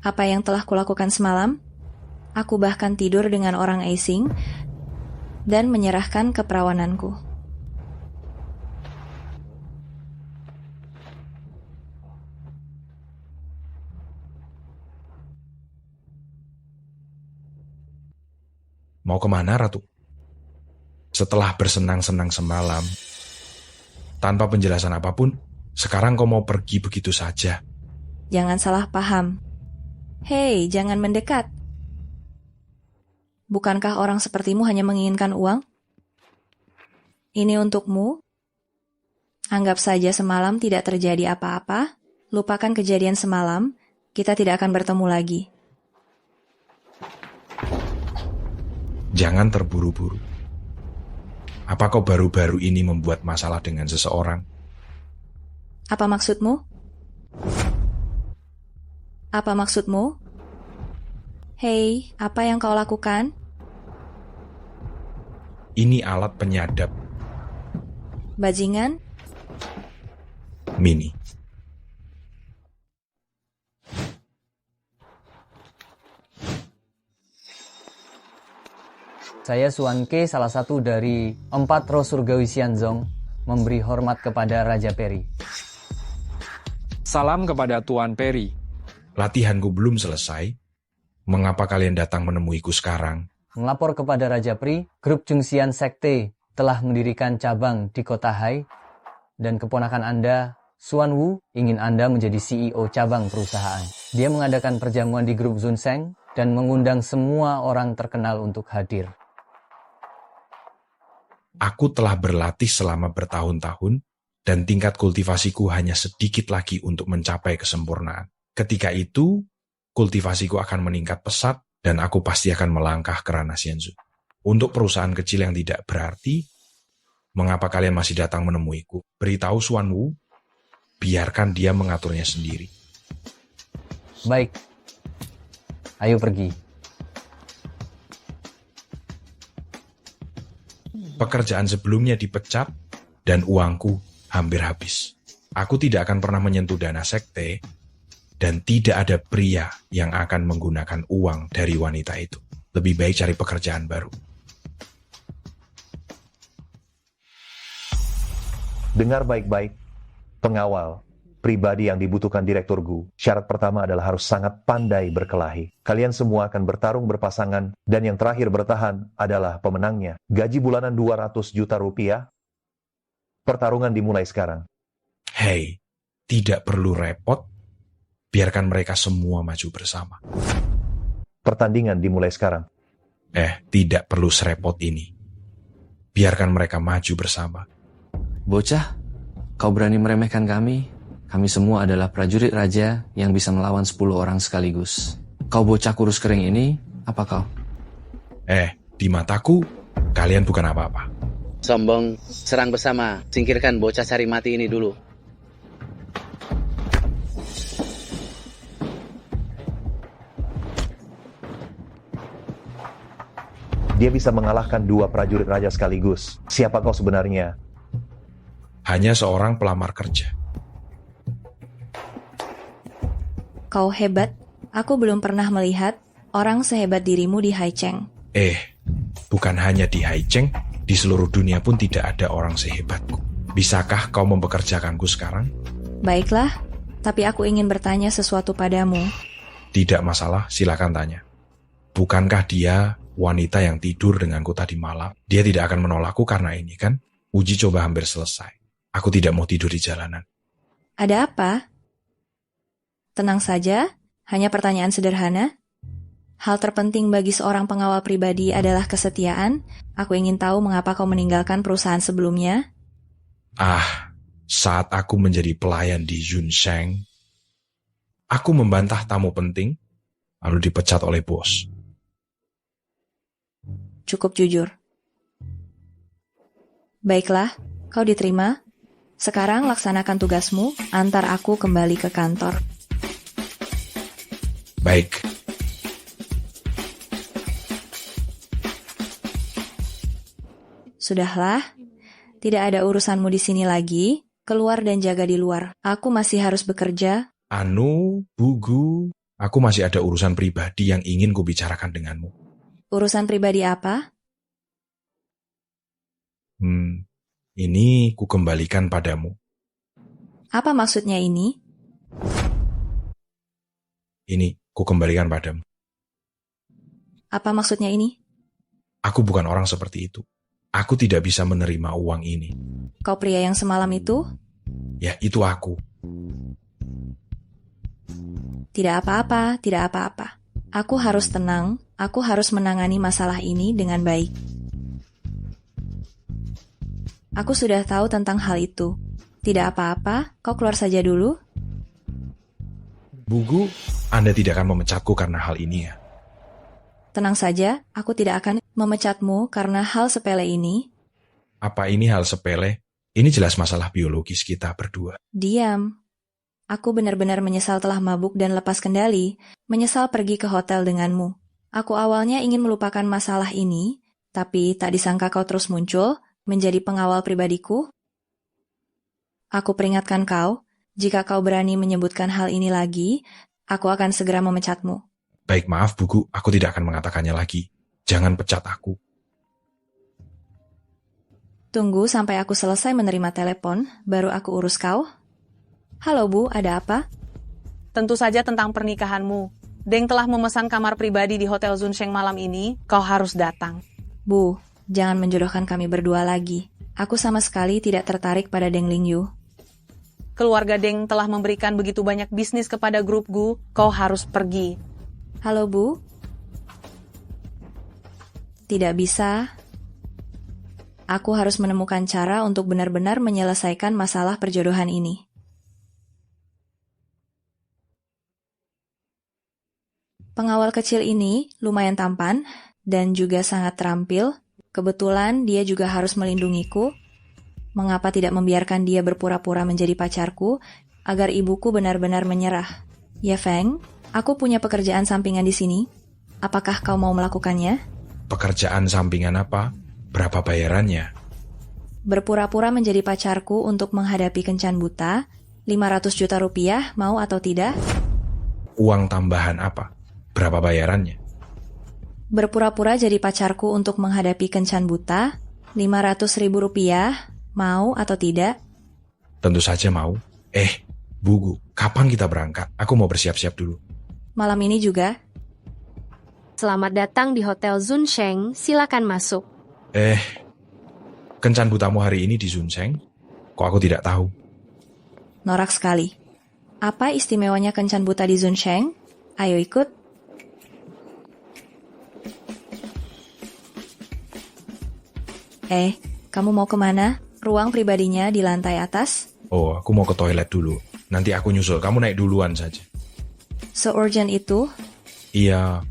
Apa yang telah kulakukan semalam? Aku bahkan tidur dengan orang asing dan menyerahkan keperawananku. Mau kemana, Ratu? Setelah bersenang-senang semalam, tanpa penjelasan apapun, sekarang kau mau pergi begitu saja. Jangan salah paham. Hei, jangan mendekat. Bukankah orang sepertimu hanya menginginkan uang? Ini untukmu. Anggap saja semalam tidak terjadi apa-apa. Lupakan kejadian semalam. Kita tidak akan bertemu lagi. Jangan terburu-buru. Apa kau baru-baru ini membuat masalah dengan seseorang? Apa maksudmu? Apa maksudmu? Hei, apa yang kau lakukan? Ini alat penyadap Bajingan? mini. Saya Suan Ke, salah satu dari 4 roh surgawi Xianzong, memberi hormat kepada Raja Peri. Salam kepada Tuan Peri. Latihanku belum selesai. Mengapa kalian datang menemuiku sekarang? Melapor kepada Raja Peri, grup Jungxian Sekte telah mendirikan cabang di kota Hai, dan keponakan Anda, Suan Wu, ingin Anda menjadi CEO cabang perusahaan. Dia mengadakan perjamuan di grup Zunseng dan mengundang semua orang terkenal untuk hadir. Aku telah berlatih selama bertahun-tahun, dan tingkat kultivasiku hanya sedikit lagi untuk mencapai kesempurnaan. Ketika itu, kultivasiku akan meningkat pesat, dan aku pasti akan melangkah ke ranah Xianzhu. Untuk perusahaan kecil yang tidak berarti, mengapa kalian masih datang menemuiku? Beritahu Suan Wu, biarkan dia mengaturnya sendiri. Baik, ayo pergi. Pekerjaan sebelumnya dipecat, dan uangku hampir habis. Aku tidak akan pernah menyentuh dana sekte, dan tidak ada pria yang akan menggunakan uang dari wanita itu. Lebih baik cari pekerjaan baru. Dengar baik-baik, pengawal, pribadi yang dibutuhkan Direktur Gu. Syarat pertama adalah harus sangat pandai berkelahi. Kalian semua akan bertarung berpasangan, dan yang terakhir bertahan adalah pemenangnya. Gaji bulanan 200 juta rupiah. Pertarungan dimulai sekarang. Hei, tidak perlu repot. Biarkan mereka semua maju bersama. Pertandingan dimulai sekarang. Tidak perlu serepot ini. Biarkan mereka maju bersama. Bocah, kau berani meremehkan kami? Kami semua adalah prajurit raja yang bisa melawan 10 orang sekaligus. Kau bocah kurus kering ini, apa kau? Di mataku, kalian bukan apa-apa. Sombong, serang bersama. Singkirkan bocah cari mati ini dulu. Dia bisa mengalahkan 2 prajurit raja sekaligus. Siapa kau sebenarnya? Hanya seorang pelamar kerja. Kau hebat. Aku belum pernah melihat orang sehebat dirimu di Haicheng. Bukan hanya di Haicheng, di seluruh dunia pun tidak ada orang sehebatku. Bisakah kau mempekerjakanku sekarang? Baiklah, tapi aku ingin bertanya sesuatu padamu. Tidak masalah, silakan tanya. Bukankah dia wanita yang tidur denganku tadi malam? Dia tidak akan menolakku karena ini, kan? Uji coba hampir selesai. Aku tidak mau tidur di jalanan. Ada apa? Tenang saja, hanya pertanyaan sederhana. Hal terpenting bagi seorang pengawal pribadi adalah kesetiaan. Aku ingin tahu mengapa kau meninggalkan perusahaan sebelumnya. Saat aku menjadi pelayan di Zunseng, aku membantah tamu penting, lalu dipecat oleh bos. Cukup jujur. Baiklah, kau diterima. Sekarang laksanakan tugasmu, antar aku kembali ke kantor. Baik. Sudahlah, tidak ada urusanmu di sini lagi. Keluar dan jaga di luar. Aku masih harus bekerja. Anu, Bugu, Aku masih ada urusan pribadi yang ingin kubicarakan denganmu. Urusan pribadi apa? Ini kukembalikan padamu. Apa maksudnya ini? Ini kukembalikan padamu. Apa maksudnya ini? Aku bukan orang seperti itu. Aku tidak bisa menerima uang ini. Kau pria yang semalam itu? Ya, itu aku. Tidak apa-apa, tidak apa-apa. Aku harus tenang, aku harus menangani masalah ini dengan baik. Aku sudah tahu tentang hal itu. Tidak apa-apa, kau keluar saja dulu. Bugu, Anda tidak akan memecatku karena hal ini ya? Tenang saja, aku tidak akan memecatmu karena hal sepele ini. Apa ini hal sepele? Ini jelas masalah biologis kita berdua. Diam. Aku benar-benar menyesal telah mabuk dan lepas kendali, menyesal pergi ke hotel denganmu. Aku awalnya ingin melupakan masalah ini, tapi tak disangka kau terus muncul, menjadi pengawal pribadiku. Aku peringatkan kau, jika kau berani menyebutkan hal ini lagi, aku akan segera memecatmu. Baik, maaf Bugu, aku tidak akan mengatakannya lagi. Jangan pecat aku. Tunggu sampai aku selesai menerima telepon, baru aku urus kau. Halo Bu, ada apa? Tentu saja tentang pernikahanmu. Deng telah memesan kamar pribadi di Hotel Zunsheng malam ini, kau harus datang. Bu, jangan menjodohkan kami berdua lagi. Aku sama sekali tidak tertarik pada Deng Lingyu. Keluarga Deng telah memberikan begitu banyak bisnis kepada grup Gu, kau harus pergi. Halo Bu? Tidak bisa. Aku harus menemukan cara untuk benar-benar menyelesaikan masalah perjodohan ini. Pengawal kecil ini lumayan tampan dan juga sangat terampil. Kebetulan dia juga harus melindungiku. Mengapa tidak membiarkan dia berpura-pura menjadi pacarku agar ibuku benar-benar menyerah? Ya Feng, aku punya pekerjaan sampingan di sini. Apakah kau mau melakukannya? Pekerjaan sampingan apa? Berapa bayarannya? Berpura-pura menjadi pacarku untuk menghadapi kencan buta, 500 juta rupiah, mau atau tidak? Uang tambahan apa? Berapa bayarannya? Berpura-pura jadi pacarku untuk menghadapi kencan buta, 500.000 rupiah, mau atau tidak? Tentu saja mau. Bugu, kapan kita berangkat? Aku mau bersiap-siap dulu. Malam ini juga? Selamat datang di Hotel Zunsheng, silakan masuk. Kencan butamu hari ini di Zunsheng? Kok aku tidak tahu? Norak sekali. Apa istimewanya kencan buta di Zunsheng? Ayo ikut. Kamu mau kemana? Ruang pribadinya di lantai atas? Oh, aku mau ke toilet dulu. Nanti aku nyusul, kamu naik duluan saja. Se-urgent itu? Iya.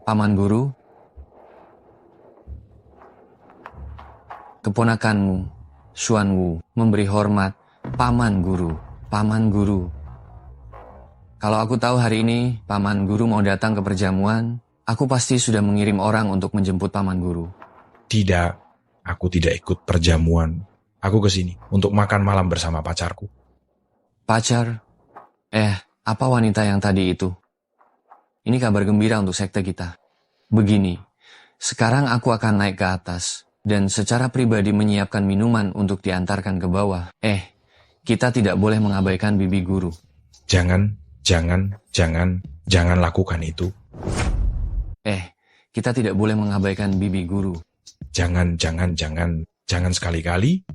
Paman Guru, keponakanmu, Xuan Wu, memberi hormat, Paman Guru, Paman Guru. Kalau aku tahu hari ini Paman Guru mau datang ke perjamuan, aku pasti sudah mengirim orang untuk menjemput Paman Guru. Tidak, aku tidak ikut perjamuan. Aku ke sini untuk makan malam bersama pacarku. Pacar? Apa wanita yang tadi itu? Ini kabar gembira untuk sekte kita. Begini, sekarang aku akan naik ke atas dan secara pribadi menyiapkan minuman untuk diantarkan ke bawah. Kita tidak boleh mengabaikan bibi guru. Jangan lakukan itu. Kita tidak boleh mengabaikan bibi guru. Jangan sekali-kali.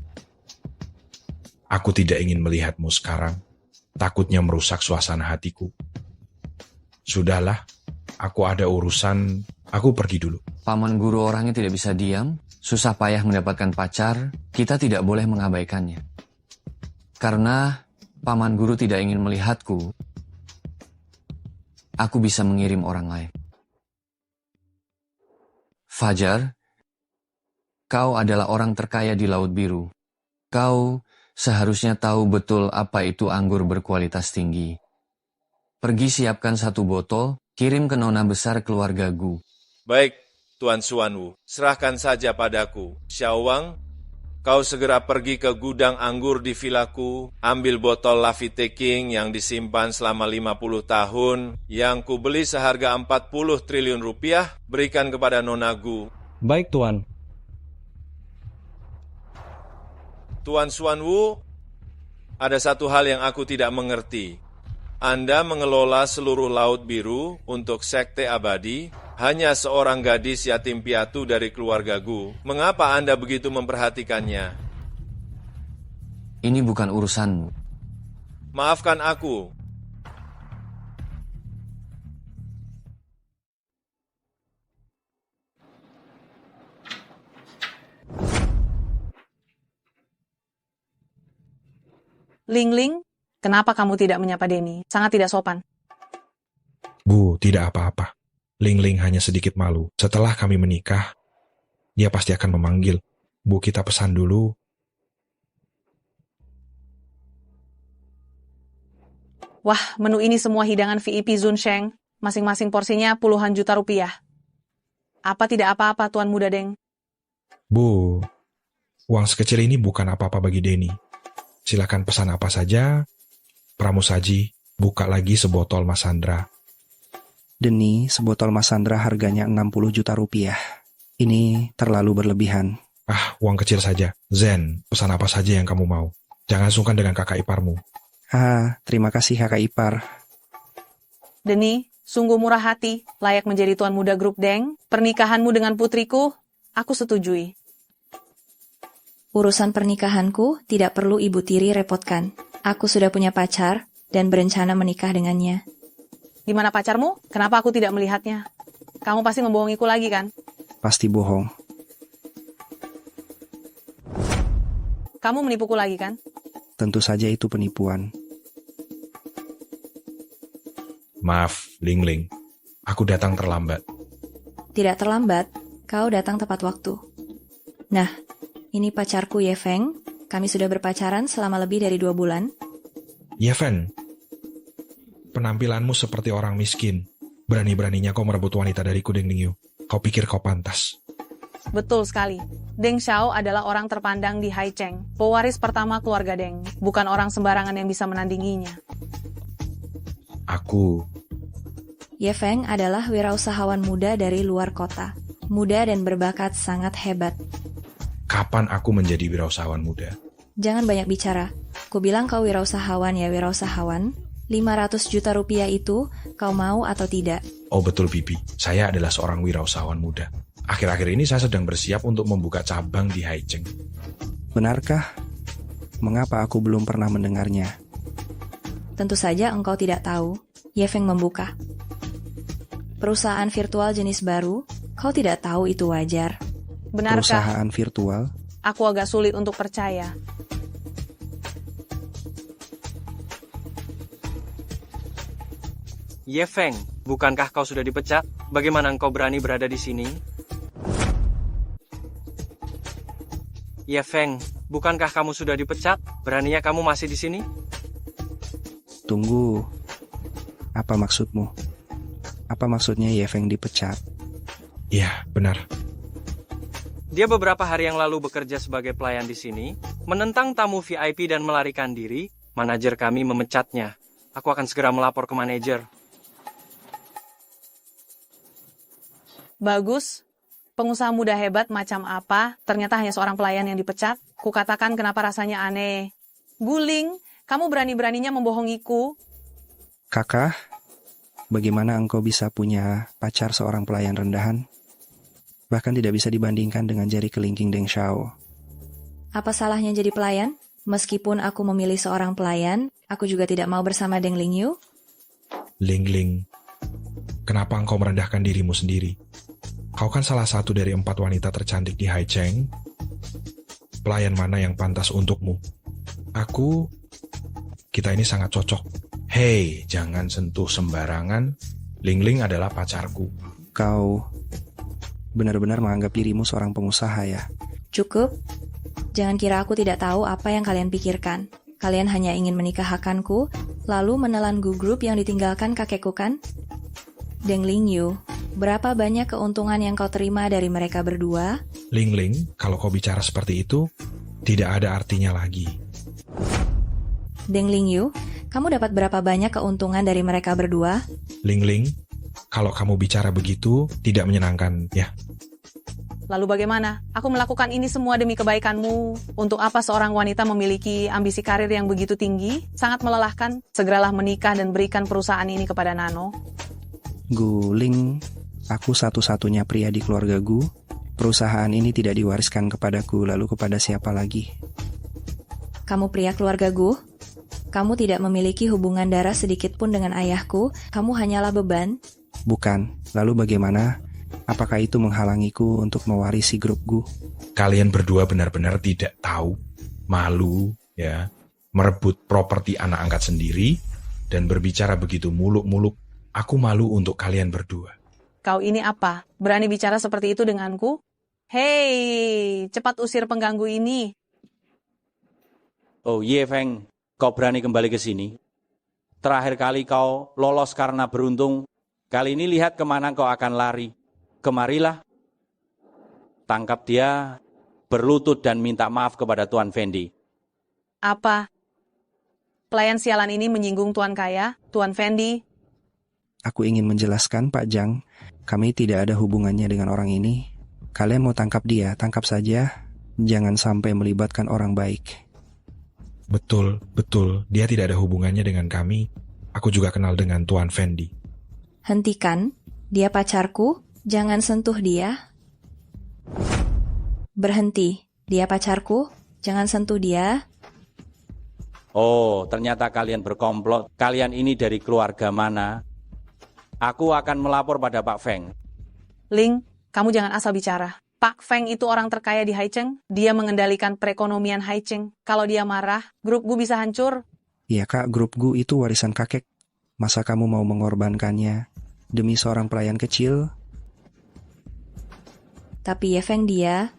Aku tidak ingin melihatmu sekarang. Takutnya merusak suasana hatiku. Sudahlah, aku ada urusan, aku pergi dulu. Paman Guru orangnya tidak bisa diam, susah payah mendapatkan pacar, kita tidak boleh mengabaikannya. Karena Paman Guru tidak ingin melihatku, aku bisa mengirim orang lain. Fajar, kau adalah orang terkaya di Laut Biru. Kau seharusnya tahu betul apa itu anggur berkualitas tinggi. Pergi siapkan 1 botol, kirim ke nona besar keluarga Gu. Baik, Tuan Xuan Wu, serahkan saja padaku. Xiao Wang, Kau segera pergi ke gudang anggur di vilaku, ambil botol Lafite King yang disimpan selama 50 tahun, yang kubeli seharga 40 triliun rupiah, berikan kepada Nona Gu. Baik, Tuan. Tuan Xuan Wu, ada satu hal yang aku tidak mengerti. Anda mengelola seluruh Laut Biru untuk Sekte Abadi, hanya seorang gadis yatim piatu dari keluarga Gu. Mengapa Anda begitu memperhatikannya? Ini bukan urusanmu. Maafkan aku. Ling Ling, kenapa kamu tidak menyapa Denny? Sangat tidak sopan. Bu, tidak apa-apa. Ling Ling hanya sedikit malu. Setelah kami menikah, dia pasti akan memanggil. Bu, kita pesan dulu. Wah, menu ini semua hidangan VIP Zunsheng. Masing-masing porsinya puluhan juta rupiah. Apa tidak apa-apa, Tuan Muda Deng? Bu, uang sekecil ini bukan apa-apa bagi Denny. Silakan pesan apa saja. Pramusaji, buka lagi sebotol Masandra. Denny, sebotol Masandra harganya 60 juta rupiah. Ini terlalu berlebihan. Ah, uang kecil saja. Zen, pesan apa saja yang kamu mau. Jangan sungkan dengan kakak iparmu. Terima kasih kakak ipar. Denny, sungguh murah hati, layak menjadi Tuan Muda Grup Deng. Pernikahanmu dengan putriku, aku setujui. Urusan pernikahanku tidak perlu Ibu Tiri repotkan. Aku sudah punya pacar dan berencana menikah dengannya. Di mana pacarmu? Kenapa aku tidak melihatnya? Kamu pasti membohongiku lagi, kan? Pasti bohong. Kamu menipuku lagi, kan? Tentu saja itu penipuan. Maaf, Ling Ling. Aku datang terlambat. Tidak terlambat, kau datang tepat waktu. Nah, ini pacarku Ye Feng. Kami sudah berpacaran selama lebih dari 2 bulan. Ye Feng, penampilanmu seperti orang miskin. Berani-beraninya kau merebut wanita dariku, Deng Ningyu. Kau pikir kau pantas? Betul sekali. Deng Xiao adalah orang terpandang di Haicheng, pewaris pertama keluarga Deng. Bukan orang sembarangan yang bisa menandinginya. Aku... Ye Feng adalah wirausahawan muda dari luar kota. Muda dan berbakat sangat hebat. Kapan aku menjadi wirausahawan muda? Jangan banyak bicara. Ku bilang kau wirausahawan ya wirausahawan. 500 juta rupiah itu kau mau atau tidak? Oh betul Bibi, saya adalah seorang wirausahawan muda. Akhir-akhir ini saya sedang bersiap untuk membuka cabang di Haicheng. Benarkah? Mengapa aku belum pernah mendengarnya? Tentu saja engkau tidak tahu. Ye Feng membuka perusahaan virtual jenis baru. Kau tidak tahu itu wajar. Benarkah? Perusahaan virtual? Aku agak sulit untuk percaya. Ye Feng, bukankah kau sudah dipecat? Bagaimana engkau berani berada di sini? Ye Feng, bukankah kamu sudah dipecat? Beraninya kamu masih di sini? Tunggu. Apa maksudmu? Apa maksudnya Ye Feng dipecat? Iya, benar. Dia beberapa hari yang lalu bekerja sebagai pelayan di sini, menentang tamu VIP dan melarikan diri. Manajer kami memecatnya. Aku akan segera melapor ke manajer. Bagus. Pengusaha muda hebat macam apa? Ternyata hanya seorang pelayan yang dipecat. Kukatakan kenapa rasanya aneh. Guling, kamu berani-beraninya membohongiku. Kakak, bagaimana engkau bisa punya pacar seorang pelayan rendahan? Bahkan tidak bisa dibandingkan dengan jari kelingking Deng Xiao. Apa salahnya jadi pelayan? Meskipun aku memilih seorang pelayan, aku juga tidak mau bersama Deng Lingyu. Ling Ling, kenapa engkau merendahkan dirimu sendiri? Kau kan salah satu dari 4 wanita tercantik di Haicheng. Pelayan mana yang pantas untukmu? Kita ini sangat cocok. Hei, jangan sentuh sembarangan. Ling Ling adalah pacarku. Kau benar-benar menganggap dirimu seorang pengusaha ya? Cukup. Jangan kira aku tidak tahu apa yang kalian pikirkan. Kalian hanya ingin menikahkanku, lalu menelan Gu Group yang ditinggalkan kakekku kan? Deng Lingyu, berapa banyak keuntungan yang kau terima dari mereka berdua? Ling Ling, kalau kau bicara seperti itu, Tidak ada artinya lagi. Deng Lingyu, kamu dapat berapa banyak keuntungan dari mereka berdua? Ling Ling, kalau kamu bicara begitu, tidak menyenangkan, ya. Lalu bagaimana? Aku melakukan ini semua demi kebaikanmu. Untuk apa seorang wanita memiliki ambisi karir yang begitu tinggi? Sangat melelahkan. Segeralah menikah dan berikan perusahaan ini kepada Nano. Gu Ling, aku satu-satunya pria di keluarga Gu. Perusahaan ini tidak diwariskan kepadaku, lalu kepada siapa lagi? Kamu pria keluarga Gu? Kamu tidak memiliki hubungan darah sedikit pun dengan ayahku, kamu hanyalah beban. Bukan, lalu bagaimana? Apakah itu menghalangiku untuk mewarisi grup Gu? Kalian berdua benar-benar tidak tahu, malu, ya, merebut properti anak angkat sendiri, dan berbicara begitu muluk-muluk. Aku malu untuk kalian berdua. Kau ini apa? Berani bicara seperti itu denganku? Hei, cepat usir pengganggu ini. Oh Ye Feng, kau berani kembali ke sini? Terakhir kali kau lolos karena beruntung. Kali ini lihat kemana kau akan lari. Kemarilah. Tangkap dia, berlutut dan minta maaf kepada Tuan Fendi. Apa? Pelayan sialan ini menyinggung Tuan Kaya, Tuan Fendi. Aku ingin menjelaskan, Pak Jang, kami tidak ada hubungannya dengan orang ini. Kalian mau tangkap dia, tangkap saja. Jangan sampai melibatkan orang baik. Betul, dia tidak ada hubungannya dengan kami. Aku juga kenal dengan Tuan Fendi. Hentikan, dia pacarku, jangan sentuh dia. Berhenti, dia pacarku, jangan sentuh dia. Oh, ternyata kalian berkomplot. Kalian ini dari keluarga mana? Aku akan melapor pada Pak Feng. Ling, kamu jangan asal bicara. Pak Feng itu orang terkaya di Haicheng. Dia mengendalikan perekonomian Haicheng. Kalau dia marah, grup Gu bisa hancur. Iya Kak, grup Gu itu warisan kakek. Masa kamu mau mengorbankannya demi seorang pelayan kecil? Tapi Ye Feng dia...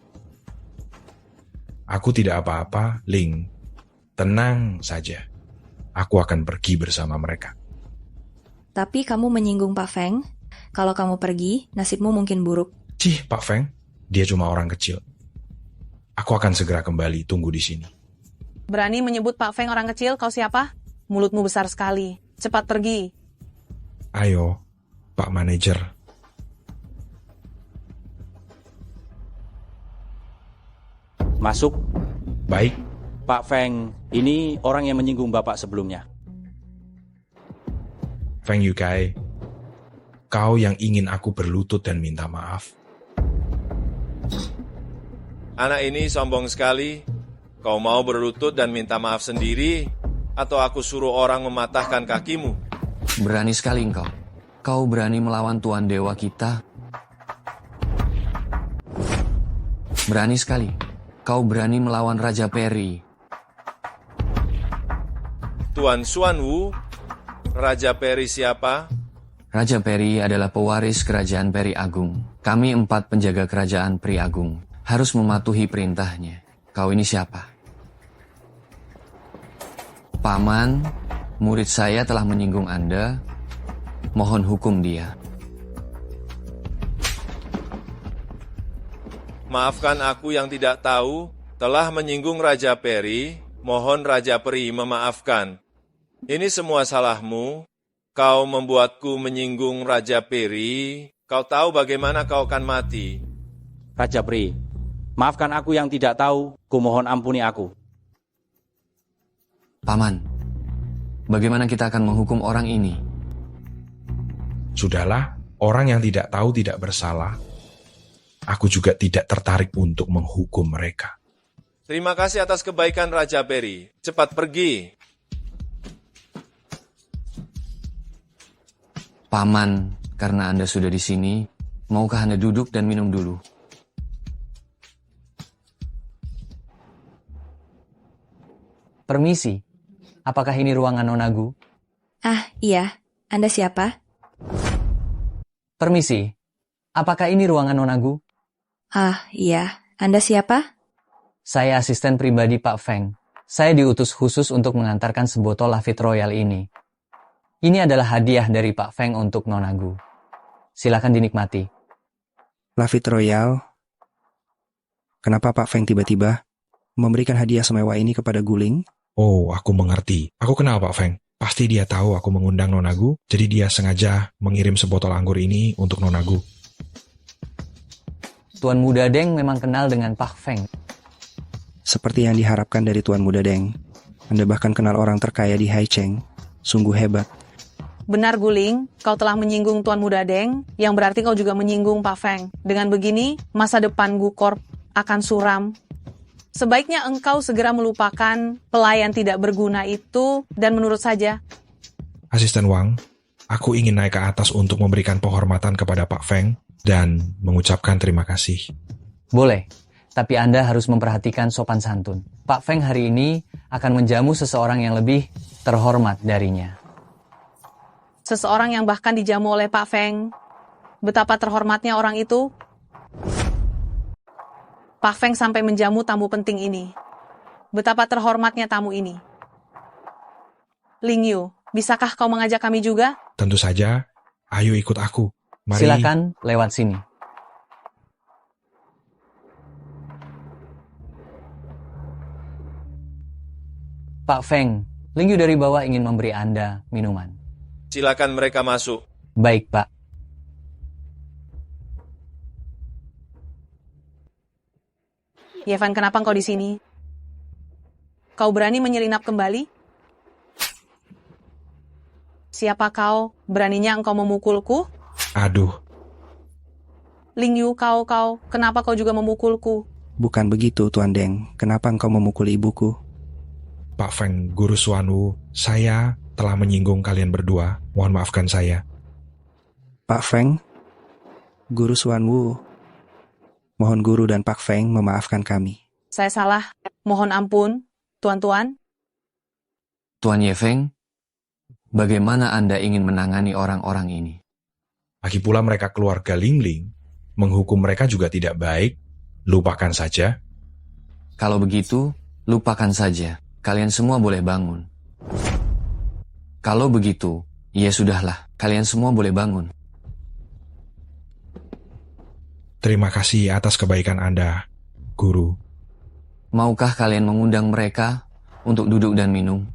Aku tidak apa-apa, Ling. Tenang saja. Aku akan pergi bersama mereka. Tapi kamu menyinggung Pak Feng. Kalau kamu pergi, nasibmu mungkin buruk. Cih, Pak Feng. Dia cuma orang kecil. Aku akan segera kembali, tunggu di sini. Berani menyebut Pak Feng orang kecil, kau siapa? Mulutmu besar sekali. Cepat pergi. Ayo, Pak Manajer. Masuk. Baik. Pak Feng, ini orang yang menyinggung Bapak sebelumnya. Feng Yukai, kau yang ingin aku berlutut dan minta maaf. Anak ini sombong sekali. Kau mau berlutut dan minta maaf sendiri, atau aku suruh orang mematahkan kakimu? Berani sekali engkau. Kau berani melawan Tuan Dewa kita. Berani sekali. Kau berani melawan Raja Peri. Tuan Xuanwu, Raja Peri siapa? Raja Peri adalah pewaris kerajaan Peri Agung. Kami 4 penjaga kerajaan Peri Agung. Harus mematuhi perintahnya. Kau ini siapa? Paman, murid saya telah menyinggung Anda. Mohon hukum dia. Maafkan aku yang tidak tahu, telah menyinggung Raja Peri. Mohon Raja Peri memaafkan. Ini semua salahmu. Kau membuatku menyinggung Raja Peri. Kau tahu bagaimana kau akan mati. Raja Peri, maafkan aku yang tidak tahu. Kumohon ampuni aku. Paman, bagaimana kita akan menghukum orang ini? Sudahlah, orang yang tidak tahu tidak bersalah. Aku juga tidak tertarik untuk menghukum mereka. Terima kasih atas kebaikan Raja Peri. Cepat pergi. Paman, karena Anda sudah di sini, maukah Anda duduk dan minum dulu? Permisi, apakah ini ruangan Nona Gu? Ah, iya. Anda siapa? Permisi, apakah ini ruangan Nona Gu? Ah, iya. Anda siapa? Saya asisten pribadi Pak Feng. Saya diutus khusus untuk mengantarkan sebotol Lafite Royal ini. Ini adalah hadiah dari Pak Feng untuk Nona Gu. Silakan dinikmati. Lafite Royal? Kenapa Pak Feng tiba-tiba? memberikan hadiah semewah ini kepada Guling? Oh, aku mengerti. Aku kenal Pak Feng. Pasti dia tahu aku mengundang Nona Gu, jadi dia sengaja mengirim sebotol anggur ini untuk Nona Gu. Tuan Muda Deng memang kenal dengan Pak Feng. Seperti yang diharapkan dari Tuan Muda Deng. Anda bahkan kenal orang terkaya di Haicheng. Sungguh hebat. Benar Guling, kau telah menyinggung Tuan Muda Deng, yang berarti kau juga menyinggung Pak Feng. Dengan begini, masa depan Gu Corp akan suram. Sebaiknya engkau segera melupakan pelayan tidak berguna itu, dan menurut saja. Asisten Wang, aku ingin naik ke atas untuk memberikan penghormatan kepada Pak Feng dan mengucapkan terima kasih. Boleh, tapi Anda harus memperhatikan sopan santun. Pak Feng hari ini akan menjamu seseorang yang lebih terhormat darinya. Seseorang yang bahkan dijamu oleh Pak Feng. Betapa terhormatnya orang itu. Pak Feng sampai menjamu tamu penting ini. Betapa terhormatnya tamu ini. Ling Yu, bisakah kau mengajak kami juga? Tentu saja, ayo ikut aku. Mari. Silakan lewat sini. Pak Feng, Ling Yu dari bawah ingin memberi Anda minuman. Silakan mereka masuk. Baik, Pak. Yevan, kenapa engkau di sini? Kau berani menyelinap kembali? Siapa kau? Beraninya engkau memukulku? Aduh. Ling Yu, kenapa kau juga memukulku? Bukan begitu, Tuan Deng. Kenapa engkau memukul ibuku? Pak Feng, Guru Xuanwu, saya telah menyinggung kalian berdua. Mohon maafkan saya. Pak Feng, Guru Xuanwu, mohon Guru dan Pak Feng memaafkan kami. Saya salah. Mohon ampun, tuan-tuan. Tuan Ye Feng, bagaimana Anda ingin menangani orang-orang ini? Lagi pula mereka keluarga Ling Ling. Menghukum mereka juga tidak baik. Lupakan saja. Kalau begitu, lupakan saja. Kalian semua boleh bangun. Kalau begitu, ya sudahlah. Kalian semua boleh bangun. Terima kasih atas kebaikan Anda, Guru. Maukah kalian mengundang mereka untuk duduk dan minum?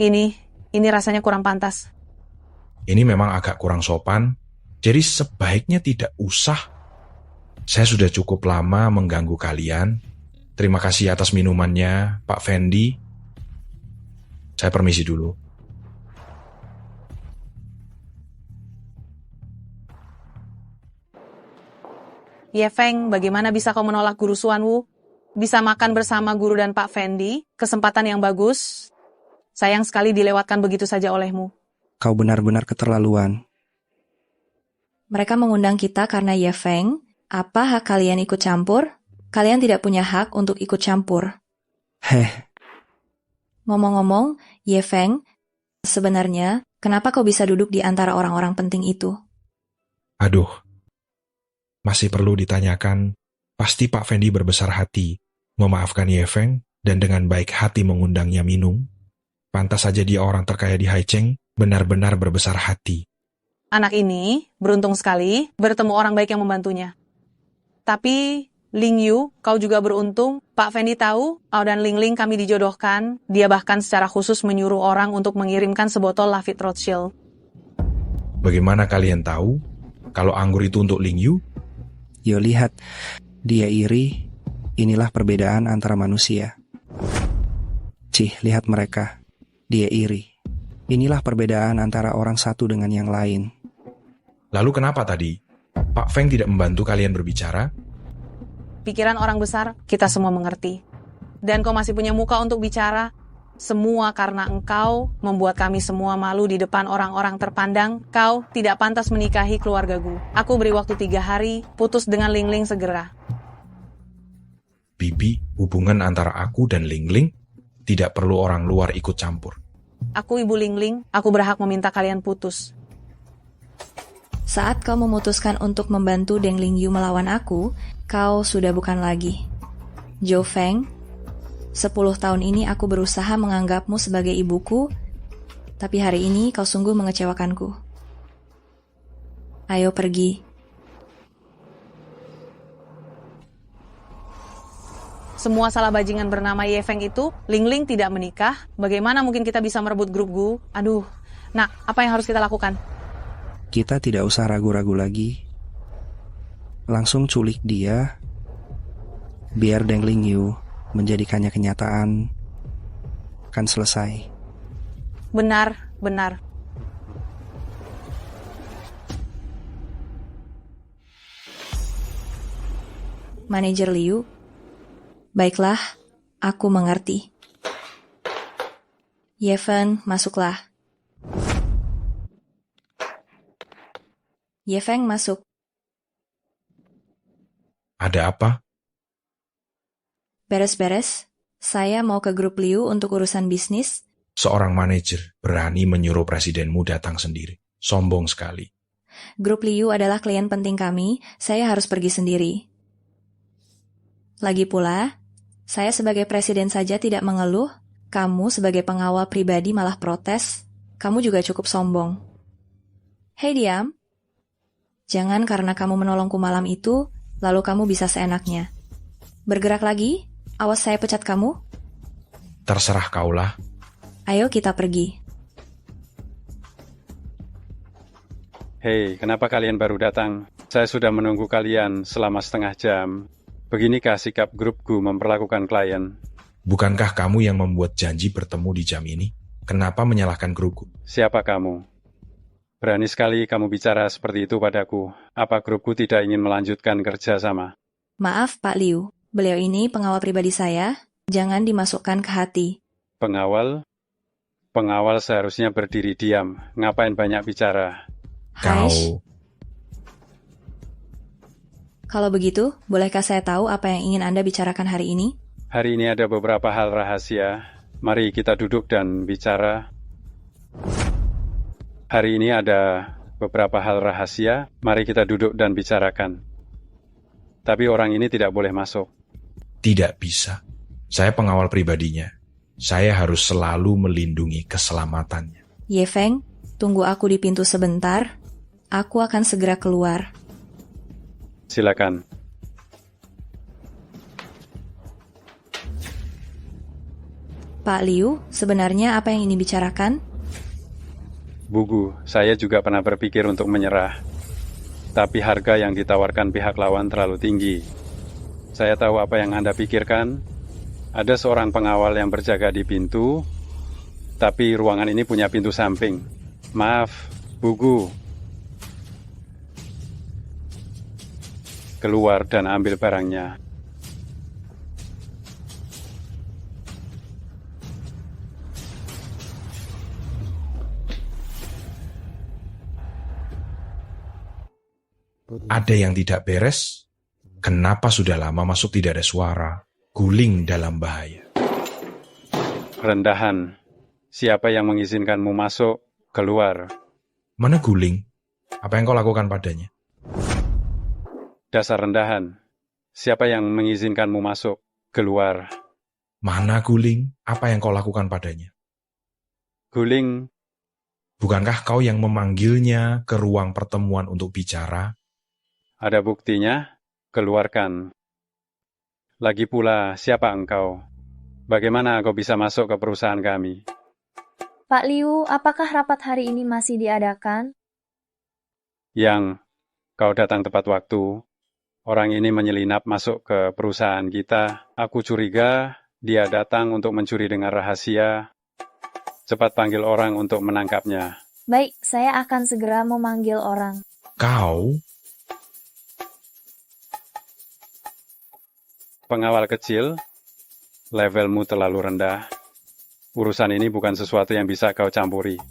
Ini rasanya kurang pantas. Ini memang agak kurang sopan, jadi sebaiknya tidak usah. Saya sudah cukup lama mengganggu kalian. Terima kasih atas minumannya, Pak Fendi. Saya permisi dulu. Ye Feng, bagaimana bisa kau menolak Guru Xuanwu? Bisa makan bersama Guru dan Pak Fendi, kesempatan yang bagus. Sayang sekali dilewatkan begitu saja olehmu. Kau benar-benar keterlaluan. Mereka mengundang kita karena Ye Feng. Apa hak kalian ikut campur? Kalian tidak punya hak untuk ikut campur. Ngomong-ngomong, Ye Feng, sebenarnya, kenapa kau bisa duduk di antara orang-orang penting itu? Aduh, masih perlu ditanyakan. Pasti Pak Fendi berbesar hati, memaafkan Ye Feng, dan dengan baik hati mengundangnya minum. Pantas saja dia orang terkaya di Haicheng, benar-benar berbesar hati. Anak ini beruntung sekali bertemu orang baik yang membantunya. Tapi, Ling Yu, kau juga beruntung. Pak Fendi tahu, kau dan Ling Ling kami dijodohkan. Dia bahkan secara khusus menyuruh orang untuk mengirimkan sebotol Lafite Rothschild. Bagaimana kalian tahu kalau anggur itu untuk Ling Yu? Yo lihat, dia iri. Inilah perbedaan antara manusia. Cih, lihat mereka. Dia iri. Inilah perbedaan antara orang satu dengan yang lain. Lalu kenapa tadi Pak Feng tidak membantu kalian berbicara? Pikiran orang besar, kita semua mengerti. Dan kau masih punya muka untuk bicara. Semua karena engkau membuat kami semua malu di depan orang-orang terpandang. Kau tidak pantas menikahi keluarga Gu. Aku beri waktu 3 hari, putus dengan Ling Ling segera. Bibi, hubungan antara aku dan Ling Ling tidak perlu orang luar ikut campur. Aku Ibu Ling Ling, aku berhak meminta kalian putus. Saat kau memutuskan untuk membantu Deng Lingyu melawan aku, kau sudah bukan lagi. Zhou Feng, 10 tahun ini aku berusaha menganggapmu sebagai ibuku, tapi hari ini kau sungguh mengecewakanku. Ayo pergi. semua salah bajingan bernama Ye Feng itu, Ling Ling tidak menikah, bagaimana mungkin kita bisa merebut grup Gu? Aduh, nah, apa yang harus kita lakukan? Kita tidak usah ragu-ragu lagi. Langsung culik dia, biar Deng Lingyu menjadikannya kenyataan, kan selesai. Benar, benar. Manajer Liu, baiklah, aku mengerti. Ye Feng, masuklah. Ye Feng, masuk. Ada apa? Beres-beres, saya mau ke grup Liu untuk urusan bisnis. Seorang manajer berani menyuruh presidenmu datang sendiri. Sombong sekali. Grup Liu adalah klien penting kami, saya harus pergi sendiri. Lagi pula, saya sebagai presiden saja tidak mengeluh, kamu sebagai pengawal pribadi malah protes, kamu juga cukup sombong. Hei diam, jangan karena kamu menolongku malam itu, lalu kamu bisa seenaknya. Bergerak lagi, awas saya pecat kamu. Terserah kaulah. Ayo kita pergi. Hei, kenapa kalian baru datang? Saya sudah menunggu kalian selama setengah jam. Beginikah sikap grup Gu memperlakukan klien? Bukankah kamu yang membuat janji bertemu di jam ini? Kenapa menyalahkan grupku? Siapa kamu? Berani sekali kamu bicara seperti itu padaku. Apa grupku tidak ingin melanjutkan kerja sama? Maaf Pak Liu, beliau ini pengawal pribadi saya, jangan dimasukkan ke hati. Pengawal? Pengawal seharusnya berdiri diam. Ngapain banyak bicara? Kau... Kalau begitu, bolehkah saya tahu apa yang ingin Anda bicarakan hari ini? Hari ini ada beberapa hal rahasia. Mari kita duduk dan bicara. Hari ini ada beberapa hal rahasia. Mari kita duduk dan bicarakan. Tapi orang ini tidak boleh masuk. Tidak bisa. Saya pengawal pribadinya. Saya harus selalu melindungi keselamatannya. Ye Feng, tunggu aku di pintu sebentar. Aku akan segera keluar. Silakan. Pak Liu, sebenarnya apa yang ini bicarakan? Bugu, saya juga pernah berpikir untuk menyerah. Tapi harga yang ditawarkan pihak lawan terlalu tinggi. Saya tahu apa yang Anda pikirkan. Ada seorang pengawal yang berjaga di pintu, tapi ruangan ini punya pintu samping. Maaf, Bugu. Keluar dan ambil barangnya. Ada yang tidak beres? Kenapa sudah lama masuk tidak ada suara? Guling dalam bahaya. Rendahan. Siapa yang mengizinkanmu masuk? Keluar. Mana Guling? Apa yang kau lakukan padanya? Dasar rendahan. Siapa yang mengizinkanmu masuk? Keluar. Mana Guling? Apa yang kau lakukan padanya? Guling. Bukankah kau yang memanggilnya ke ruang pertemuan untuk bicara? Ada buktinya? Keluarkan. Lagi pula, siapa engkau? Bagaimana kau bisa masuk ke perusahaan kami? Pak Liu, apakah rapat hari ini masih diadakan? Yang, kau datang tepat waktu. Orang ini menyelinap masuk ke perusahaan kita. Aku curiga dia datang untuk mencuri dengan rahasia. Cepat panggil orang untuk menangkapnya. Baik, saya akan segera memanggil orang. Kau? Pengawal kecil, levelmu terlalu rendah. Urusan ini bukan sesuatu yang bisa kau campuri.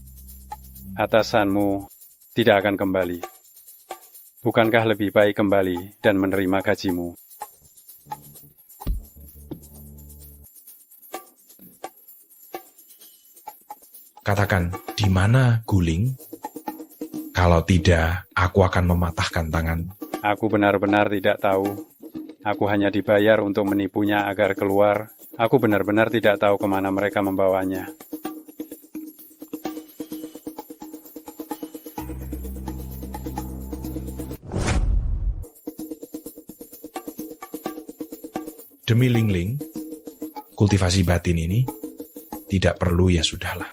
Atasanmu tidak akan kembali. Bukankah lebih baik kembali dan menerima gajimu? Katakan, di mana Guling? Kalau tidak, aku akan mematahkan tangan. Aku benar-benar tidak tahu. Aku hanya dibayar untuk menipunya agar keluar. Aku benar-benar tidak tahu kemana mereka membawanya. Demi Ling Ling, kultivasi batin ini tidak perlu ya sudahlah.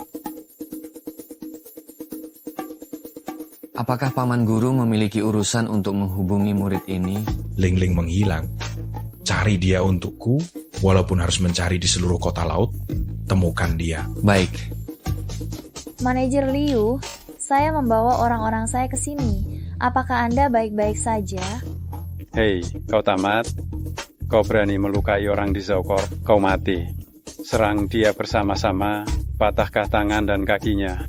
Apakah Paman Guru memiliki urusan untuk menghubungi murid ini? Ling Ling menghilang. Cari dia untukku, walaupun harus mencari di seluruh kota laut, temukan dia. Baik. Manajer Liu, saya membawa orang-orang saya ke sini. Apakah Anda baik-baik saja? Hei, kau tamat. Kau berani melukai orang di Zaukor, kau mati. Serang dia bersama-sama, patahkah tangan dan kakinya.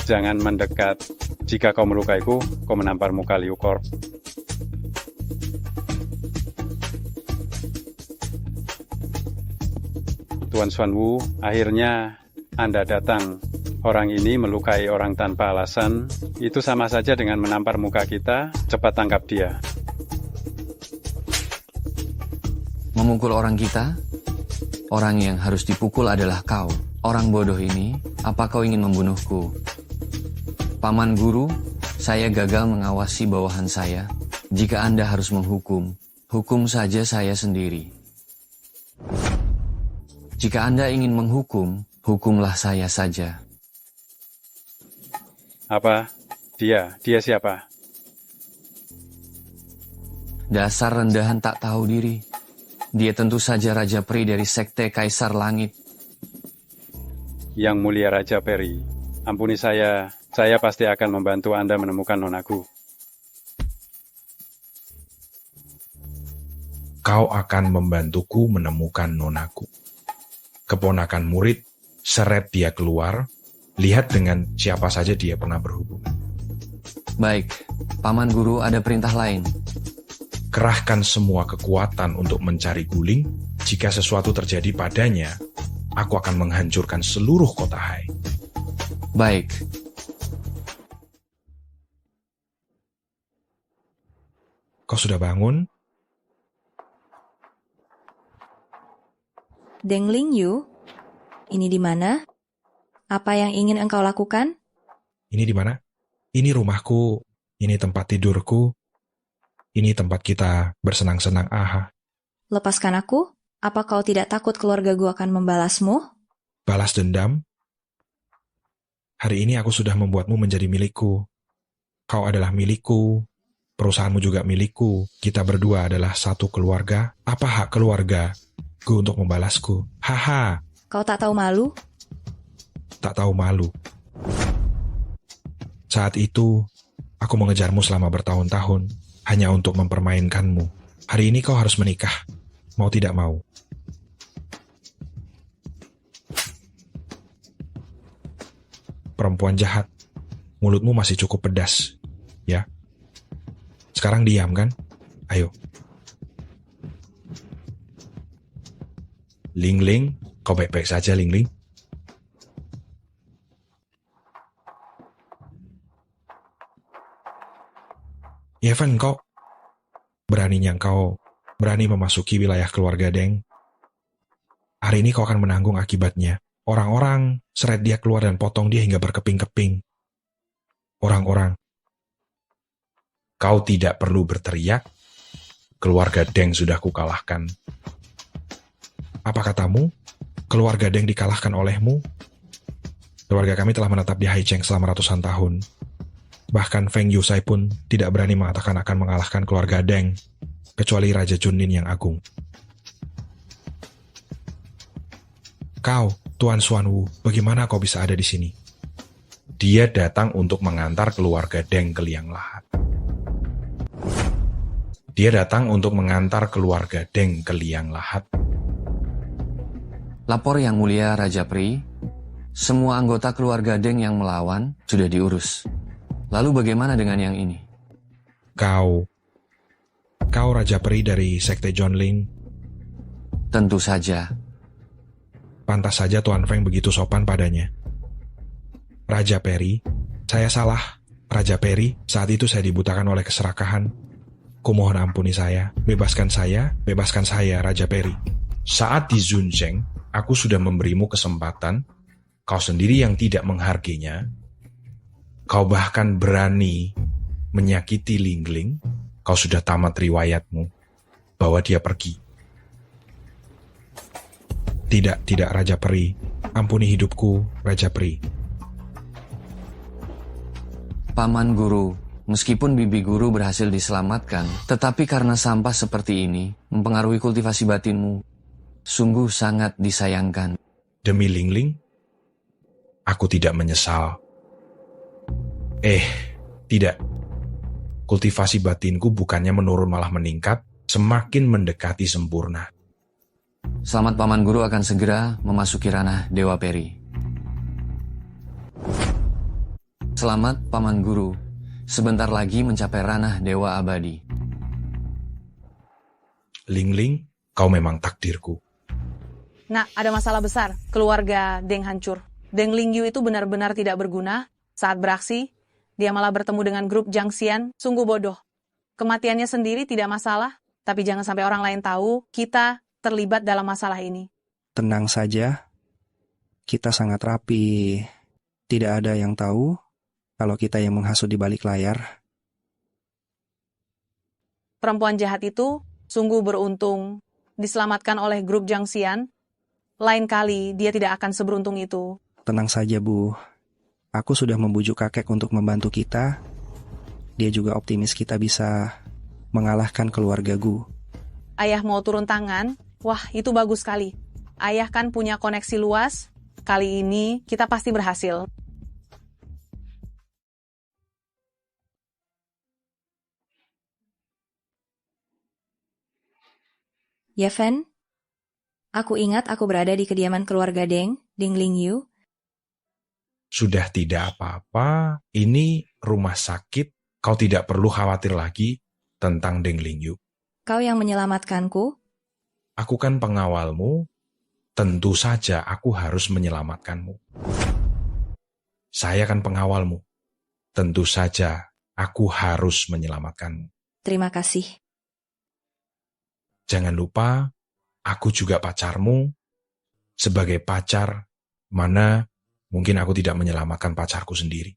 Jangan mendekat. Jika kau melukaiku, kau menampar muka Liu Kor. Tuan Xuan Wu, akhirnya Anda datang. Orang ini melukai orang tanpa alasan, itu sama saja dengan menampar muka kita, cepat tangkap dia. Memukul orang kita? Orang yang harus dipukul adalah kau. Orang bodoh ini, apa kau ingin membunuhku? Paman Guru, saya gagal mengawasi bawahan saya. Jika Anda harus menghukum, hukum saja saya sendiri. Jika Anda ingin menghukum, hukumlah saya saja. Apa? Dia siapa? Dasar rendahan tak tahu diri. Dia tentu saja Raja Peri dari Sekte Kaisar Langit. Yang mulia Raja Peri, ampuni saya pasti akan membantu Anda menemukan nonaku. Kau akan membantuku menemukan nonaku. Keponakan murid, seret dia keluar, lihat dengan siapa saja dia pernah berhubungan. Baik, Paman Guru ada perintah lain. Kerahkan semua kekuatan untuk mencari Guling. Jika sesuatu terjadi padanya, aku akan menghancurkan seluruh kota Hai. Baik. Kau sudah bangun? Deng Lingyu, ini di mana? Apa yang ingin engkau lakukan? Ini di mana? Ini rumahku, ini tempat tidurku, ini tempat kita bersenang-senang aha. Lepaskan aku? Apa kau tidak takut keluargaku akan membalasmu? Balas dendam? Hari ini aku sudah membuatmu menjadi milikku. Kau adalah milikku, perusahaanmu juga milikku. Kita berdua adalah satu keluarga. Apa hak keluarga gue untuk membalasku? Haha. Kau tak tahu malu? Tak tahu malu. Saat itu, aku mengejarmu selama bertahun-tahun, hanya untuk mempermainkanmu. Hari ini kau harus menikah, mau tidak mau. Perempuan jahat, mulutmu masih cukup pedas, ya? Sekarang diam kan? Ayo. Ling Ling, kau baik-baik saja Ling Ling? Yevan, kau berani memasuki wilayah keluarga Deng. Hari ini kau akan menanggung akibatnya. Orang-orang seret dia keluar dan potong dia hingga berkeping-keping. Orang-orang, kau tidak perlu berteriak. Keluarga Deng sudah kukalahkan. Apa katamu? Keluarga Deng dikalahkan olehmu? Keluarga kami telah menetap di Haicheng selama ratusan tahun. Bahkan Feng Yusai pun tidak berani mengatakan akan mengalahkan keluarga Deng, kecuali Raja Junlin yang agung. Kau, Tuan Xuan Wu, bagaimana kau bisa ada di sini? Dia datang untuk mengantar keluarga Deng ke liang lahat. Dia datang untuk mengantar keluarga Deng ke liang lahat. Lapor Yang Mulia Raja Peri, semua anggota keluarga Deng yang melawan sudah diurus. Lalu bagaimana dengan yang ini? Kau Raja Peri dari Sekte Junlin? Tentu saja. Pantas saja Tuan Feng begitu sopan padanya. Raja Peri, saya salah. Raja Peri, saat itu saya dibutakan oleh keserakahan. Kumohon ampuni saya, bebaskan saya, Raja Peri. Saat di Zuncheng, aku sudah memberimu kesempatan Kau sendiri yang tidak menghargainya. Kau bahkan berani menyakiti Lingling. Kau sudah tamat riwayatmu. Bawa dia pergi. Tidak, Raja Peri. Ampuni hidupku, Raja Peri. Paman Guru, meskipun bibi guru berhasil diselamatkan, tetapi karena sampah seperti ini mempengaruhi kultivasi batinmu, sungguh sangat disayangkan. Demi Lingling, aku tidak menyesal. Tidak. Kultivasi batinku bukannya menurun malah meningkat, semakin mendekati sempurna. Selamat Paman Guru akan segera memasuki ranah Dewa Peri. Selamat Paman Guru, sebentar lagi mencapai ranah Dewa Abadi. Lingling, kau memang takdirku. Nah, ada masalah besar. Keluarga Deng hancur. Deng Lingyu itu benar-benar tidak berguna. Saat beraksi, dia malah bertemu dengan grup Jiang Xian. Sungguh bodoh. Kematiannya sendiri tidak masalah, tapi jangan sampai orang lain tahu kita terlibat dalam masalah ini. Tenang saja, kita sangat rapi. Tidak ada yang tahu kalau kita yang menghasut di balik layar. Perempuan jahat itu sungguh beruntung diselamatkan oleh grup Jiang Xian. Lain kali dia tidak akan seberuntung itu. Tenang saja, Bu. Aku sudah membujuk kakek untuk membantu kita. Dia juga optimis kita bisa mengalahkan keluarga Gu. Ayah mau turun tangan? Wah, itu bagus sekali. Ayah kan punya koneksi luas. Kali ini kita pasti berhasil. Yeven, aku ingat aku berada di kediaman keluarga Deng Lingyu. Sudah tidak apa-apa, ini rumah sakit, kau tidak perlu khawatir lagi tentang Deng Lingyu. Kau yang menyelamatkanku? Aku kan pengawalmu, tentu saja aku harus menyelamatkanmu. Saya kan pengawalmu, tentu saja aku harus menyelamatkanmu. Terima kasih. Jangan lupa, aku juga pacarmu. Sebagai pacar, mana mungkin aku tidak menyelamatkan pacarku sendiri.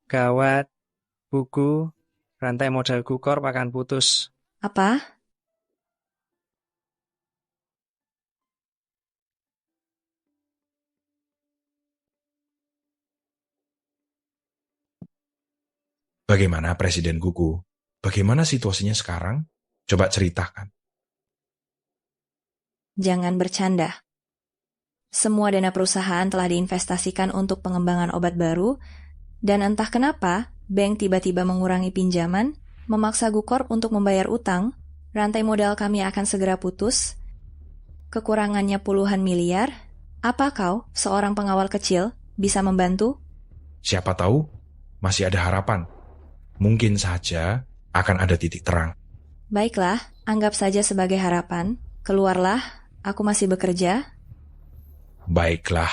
Gawat, buku, rantai modal Gu-Corp akan putus. Apa? Bagaimana Presiden Gugu? Bagaimana situasinya sekarang? Coba ceritakan. Jangan bercanda. Semua dana perusahaan telah diinvestasikan untuk pengembangan obat baru, dan entah kenapa, bank tiba-tiba mengurangi pinjaman, memaksa Gu-Corp untuk membayar utang, rantai modal kami akan segera putus, kekurangannya puluhan miliar. Apa kau, seorang pengawal kecil, bisa membantu? Siapa tahu, masih ada harapan. Mungkin saja akan ada titik terang. Baiklah, anggap saja sebagai harapan. Keluarlah, aku masih bekerja. Baiklah,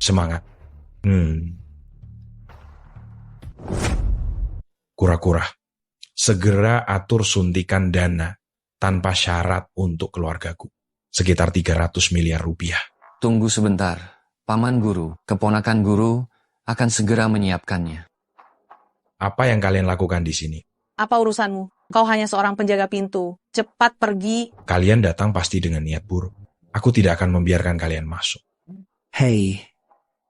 semangat. Kura-kura, segera atur suntikan dana tanpa syarat untuk keluargaku. Sekitar 300 miliar rupiah. Tunggu sebentar, Paman Guru, keponakan Guru akan segera menyiapkannya. Apa yang kalian lakukan di sini? Apa urusanmu? Kau hanya seorang penjaga pintu. Cepat pergi. Kalian datang pasti dengan niat buruk. Aku tidak akan membiarkan kalian masuk. Hei,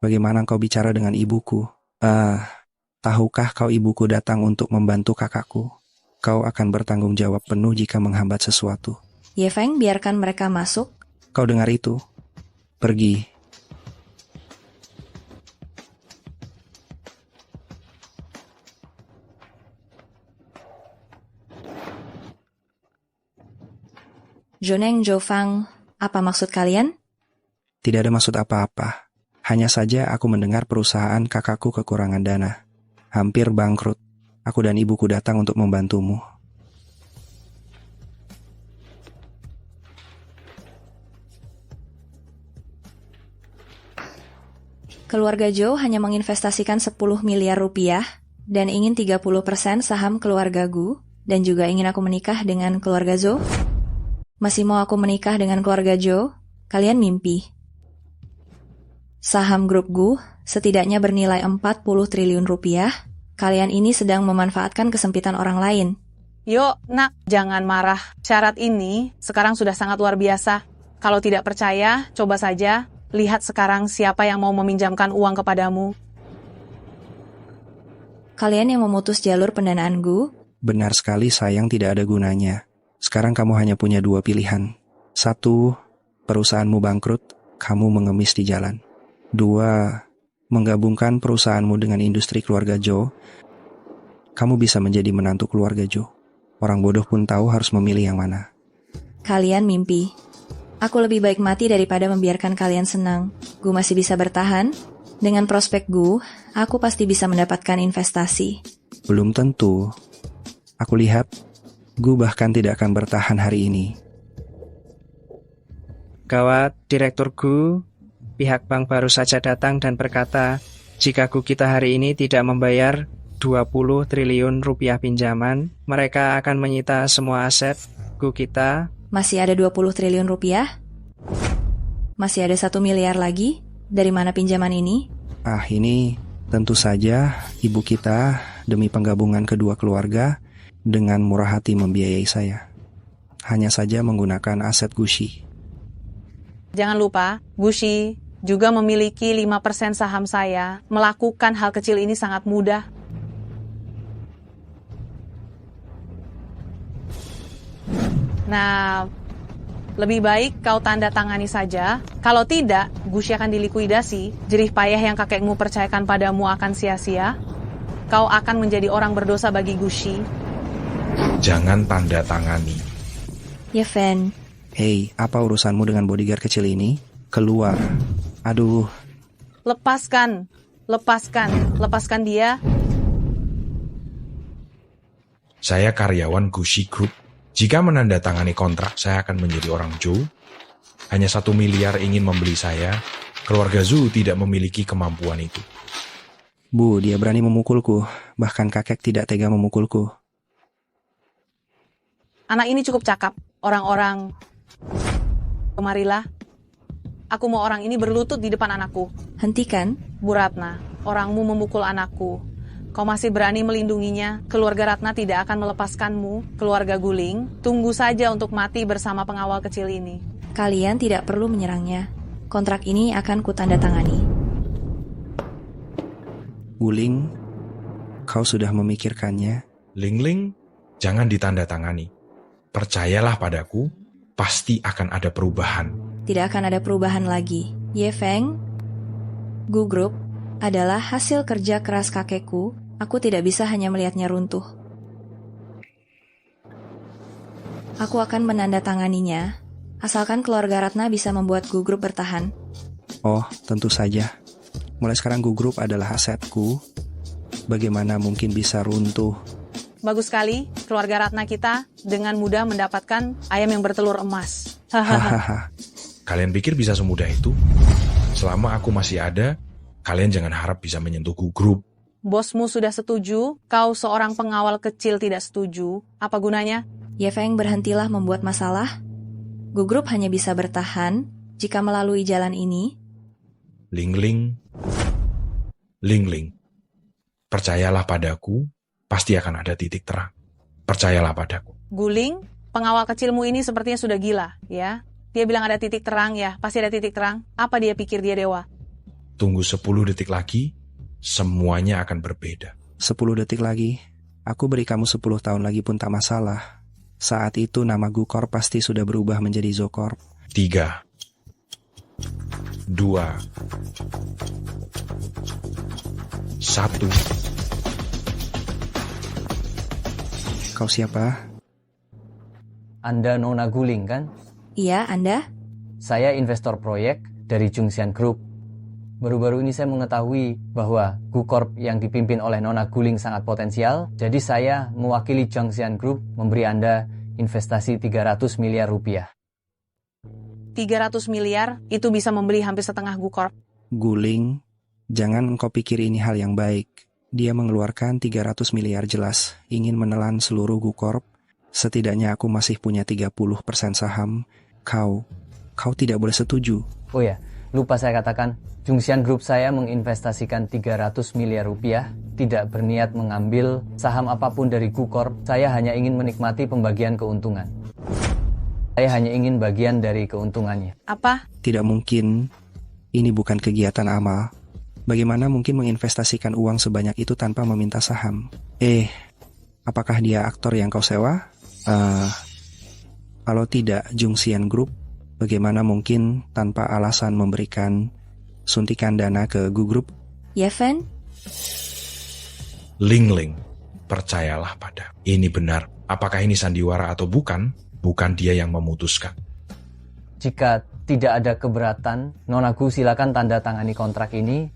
bagaimana kau bicara dengan ibuku? Tahukah kau ibuku datang untuk membantu kakakku? Kau akan bertanggung jawab penuh jika menghambat sesuatu. Yefeng, biarkan mereka masuk. Kau dengar itu? Pergi. Joneng, Jofang, apa maksud kalian? Tidak ada maksud apa-apa. Hanya saja aku mendengar perusahaan kakakku kekurangan dana. Hampir bangkrut. Aku dan ibuku datang untuk membantumu. Keluarga Zhou hanya menginvestasikan 10 miliar rupiah dan ingin 30% saham keluarga Gu dan juga ingin aku menikah dengan keluarga Zhou? Masih mau aku menikah dengan keluarga Zhou? Kalian mimpi. Saham grup Gu setidaknya bernilai 40 triliun rupiah. Kalian ini sedang memanfaatkan kesempitan orang lain. Yuk, nak, jangan marah. Syarat ini sekarang sudah sangat luar biasa. Kalau tidak percaya, coba saja. Lihat sekarang siapa yang mau meminjamkan uang kepadamu. Kalian yang memutus jalur pendanaan Gu? Benar sekali, sayang tidak ada gunanya. Sekarang kamu hanya punya 2 pilihan. 1, perusahaanmu bangkrut, kamu mengemis di jalan. 2, menggabungkan perusahaanmu dengan industri keluarga Zhou. Kamu bisa menjadi menantu keluarga Zhou. Orang bodoh pun tahu harus memilih yang mana. Kalian mimpi. Aku lebih baik mati daripada membiarkan kalian senang. Gu masih bisa bertahan. Dengan prospek Gu, aku pasti bisa mendapatkan investasi. Belum tentu. Aku lihat, Gu bahkan tidak akan bertahan hari ini. Gawat, Direktur Gu, pihak bank baru saja datang dan berkata, jika Gu kita hari ini tidak membayar 20 triliun rupiah pinjaman, mereka akan menyita semua aset Gu kita. Masih ada 20 triliun rupiah? Masih ada 1 miliar lagi? Dari mana pinjaman ini? Ini tentu saja ibu kita demi penggabungan kedua keluarga dengan murah hati membiayai saya. Hanya saja menggunakan aset Gushi. Jangan lupa, Gushi juga memiliki 5% saham saya. Melakukan hal kecil ini sangat mudah. Nah, lebih baik kau tanda tangani saja. Kalau tidak, Gushi akan dilikuidasi. Jerih payah yang kakekmu percayakan padamu akan sia-sia. Kau akan menjadi orang berdosa bagi Gushi. Jangan tanda tangani. Ya, Fen. Hei, apa urusanmu dengan bodyguard kecil ini? Keluar. Aduh. Lepaskan. Lepaskan dia. Saya karyawan Gushi Group. Jika menandatangani kontrak, saya akan menjadi orang Zhou. Hanya 1 miliar ingin membeli saya. Keluarga Zhou tidak memiliki kemampuan itu. Bu, dia berani memukulku. Bahkan kakek tidak tega memukulku. Anak ini cukup cakap. Orang-orang, kemarilah. Aku mau orang ini berlutut di depan anakku. Hentikan. Bu Ratna, orangmu memukul anakku. Kau masih berani melindunginya? Keluarga Ratna tidak akan melepaskanmu. Keluarga Guling, tunggu saja untuk mati bersama pengawal kecil ini. Kalian tidak perlu menyerangnya. Kontrak ini akan kutandatangani. Guling, kau sudah memikirkannya? Ling, jangan ditandatangani. Percayalah padaku, pasti akan ada perubahan. Tidak akan ada perubahan lagi. Ye Feng, Gu Group adalah hasil kerja keras kakekku. Aku tidak bisa hanya melihatnya runtuh. Aku akan menandatanganinya, asalkan keluarga Ratna bisa membuat Gu Group bertahan. Oh, tentu saja. Mulai sekarang Gu Group adalah asetku. Bagaimana mungkin bisa runtuh? Bagus sekali, keluarga Ratna kita dengan mudah mendapatkan ayam yang bertelur emas. Hahaha. Kalian pikir bisa semudah itu? Selama aku masih ada, kalian jangan harap bisa menyentuh Gu Group. Bosmu sudah setuju, kau seorang pengawal kecil tidak setuju. Apa gunanya? Ye Feng, berhentilah membuat masalah. Gu Group hanya bisa bertahan jika melalui jalan ini. Ling, percayalah padaku, pasti akan ada titik terang. Percayalah padaku. Guling, pengawal kecilmu ini sepertinya sudah gila, ya. Dia bilang ada titik terang ya, pasti ada titik terang. Apa dia pikir dia dewa? Tunggu 10 detik lagi, semuanya akan berbeda. 10 detik lagi, aku beri kamu 10 tahun lagi pun tak masalah. Saat itu nama Gu Corp pasti sudah berubah menjadi Zhou Corp. 3, 2, 1. Kau siapa? Anda Nona Guling kan? Iya, Anda? Saya investor proyek dari Zhongxian Group. Baru-baru ini saya mengetahui bahwa Gu Corp yang dipimpin oleh Nona Guling sangat potensial, jadi saya mewakili Zhongxian Group memberi Anda investasi 300 miliar rupiah. 300 miliar itu bisa membeli hampir setengah Gu Corp. Guling, jangan engkau pikir ini hal yang baik. Dia mengeluarkan 300 miliar jelas, ingin menelan seluruh Gu Corp. Setidaknya aku masih punya 30% saham. Kau tidak boleh setuju. Oh ya, lupa saya katakan, Jungxian Group saya menginvestasikan 300 miliar rupiah, tidak berniat mengambil saham apapun dari Gu Corp. Saya hanya ingin menikmati pembagian keuntungan. Saya hanya ingin bagian dari keuntungannya. Apa? Tidak mungkin. Ini bukan kegiatan amal. Bagaimana mungkin menginvestasikan uang sebanyak itu tanpa meminta saham? Apakah dia aktor yang kau sewa? Kalau tidak Jungxian Group, bagaimana mungkin tanpa alasan memberikan suntikan dana ke Gu Group? Yefen? Ling, percayalah pada. Ini benar. Apakah ini sandiwara atau bukan? Bukan dia yang memutuskan. Jika tidak ada keberatan, Nona Gu silakan tanda tangani kontrak ini.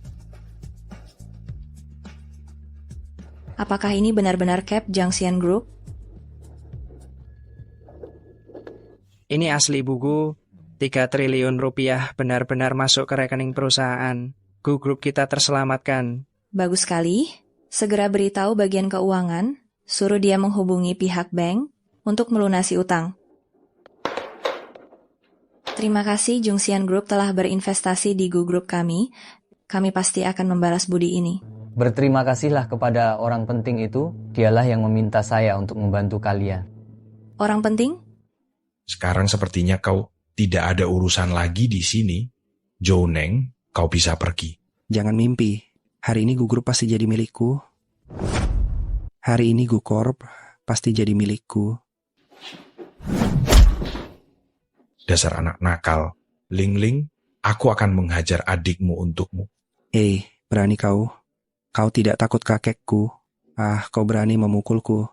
Apakah ini benar-benar Cap Jungxian Group? Ini asli buku, 3 triliun rupiah benar-benar masuk ke rekening perusahaan. Gu Group kita terselamatkan. Bagus sekali. Segera beritahu bagian keuangan, suruh dia menghubungi pihak bank untuk melunasi utang. Terima kasih Jungxian Group telah berinvestasi di Gu Group kami. Kami pasti akan membalas budi ini. Berterima kasihlah kepada orang penting itu, dialah yang meminta saya untuk membantu kalian. Orang penting? Sekarang sepertinya kau tidak ada urusan lagi di sini. Zhou Neng, kau bisa pergi. Jangan mimpi. Hari ini Gu Group pasti jadi milikku. Hari ini Gu Corp pasti jadi milikku. Dasar anak nakal. Ling, aku akan menghajar adikmu untukmu. Berani kau? Kau tidak takut kakekku? Kau berani memukulku.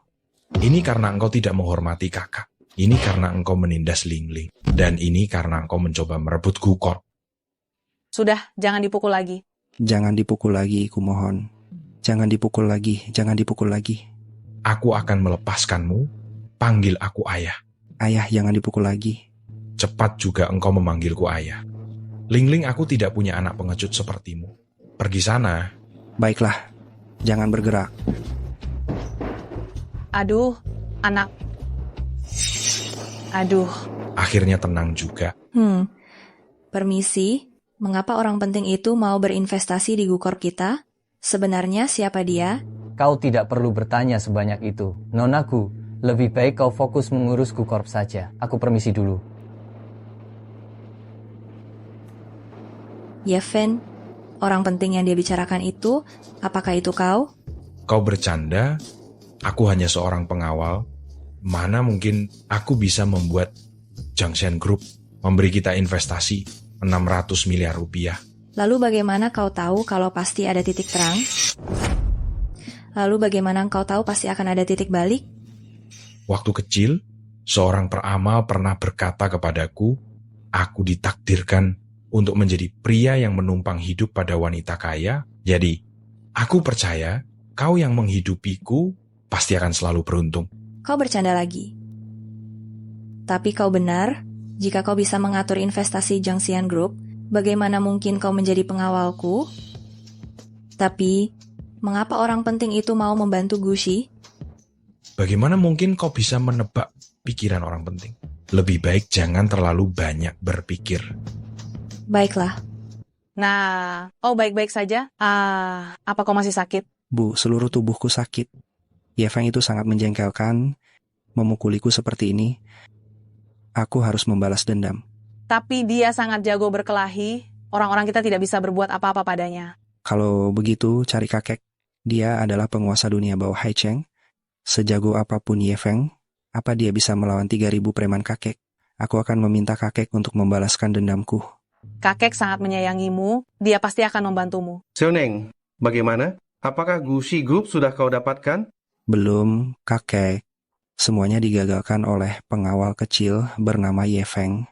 Ini karena engkau tidak menghormati kakak. Ini karena engkau menindas Ling. Dan ini karena engkau mencoba merebut Gu Corp. Sudah, jangan dipukul lagi. Jangan dipukul lagi, kumohon. Jangan dipukul lagi, jangan dipukul lagi. Aku akan melepaskanmu. Panggil aku ayah. Ayah, jangan dipukul lagi. Cepat juga engkau memanggilku ayah. Ling, aku tidak punya anak pengecut sepertimu. Pergi sana. Baiklah, jangan bergerak. Aduh, anak. Aduh. Akhirnya tenang juga. Permisi, mengapa orang penting itu mau berinvestasi di Gu Corp kita? Sebenarnya siapa dia? Kau tidak perlu bertanya sebanyak itu. Nona Gu, lebih baik kau fokus mengurus Gu Corp saja. Aku permisi dulu. Yefen, orang penting yang dia bicarakan itu, apakah itu kau? Kau bercanda? Aku hanya seorang pengawal. Mana mungkin aku bisa membuat Jungxian Group memberi kita investasi 600 miliar rupiah. Lalu bagaimana kau tahu kalau pasti ada titik terang? Lalu bagaimana kau tahu pasti akan ada titik balik? Waktu kecil, seorang peramal pernah berkata kepadaku, aku ditakdirkan untuk menjadi pria yang menumpang hidup pada wanita kaya. Jadi, aku percaya kau yang menghidupiku pasti akan selalu beruntung. Kau bercanda lagi. Tapi kau benar, jika kau bisa mengatur investasi Jungxian Group, bagaimana mungkin kau menjadi pengawalku? Tapi, mengapa orang penting itu mau membantu Gushi? Bagaimana mungkin kau bisa menebak pikiran orang penting? Lebih baik jangan terlalu banyak berpikir. Baiklah. Nah, baik-baik saja. Apa kau masih sakit? Bu, seluruh tubuhku sakit. Yefeng itu sangat menjengkelkan, memukuliku seperti ini. Aku harus membalas dendam. Tapi dia sangat jago berkelahi. Orang-orang kita tidak bisa berbuat apa-apa padanya. Kalau begitu, cari kakek. Dia adalah penguasa dunia bawah Haicheng. Sejago apapun Yefeng, apa dia bisa melawan 3.000 preman kakek? Aku akan meminta kakek untuk membalaskan dendamku. Kakek sangat menyayangimu, dia pasti akan membantumu. Sioneng, bagaimana? Apakah Gushi Group sudah kau dapatkan? Belum, kakek. Semuanya digagalkan oleh pengawal kecil bernama Yefeng.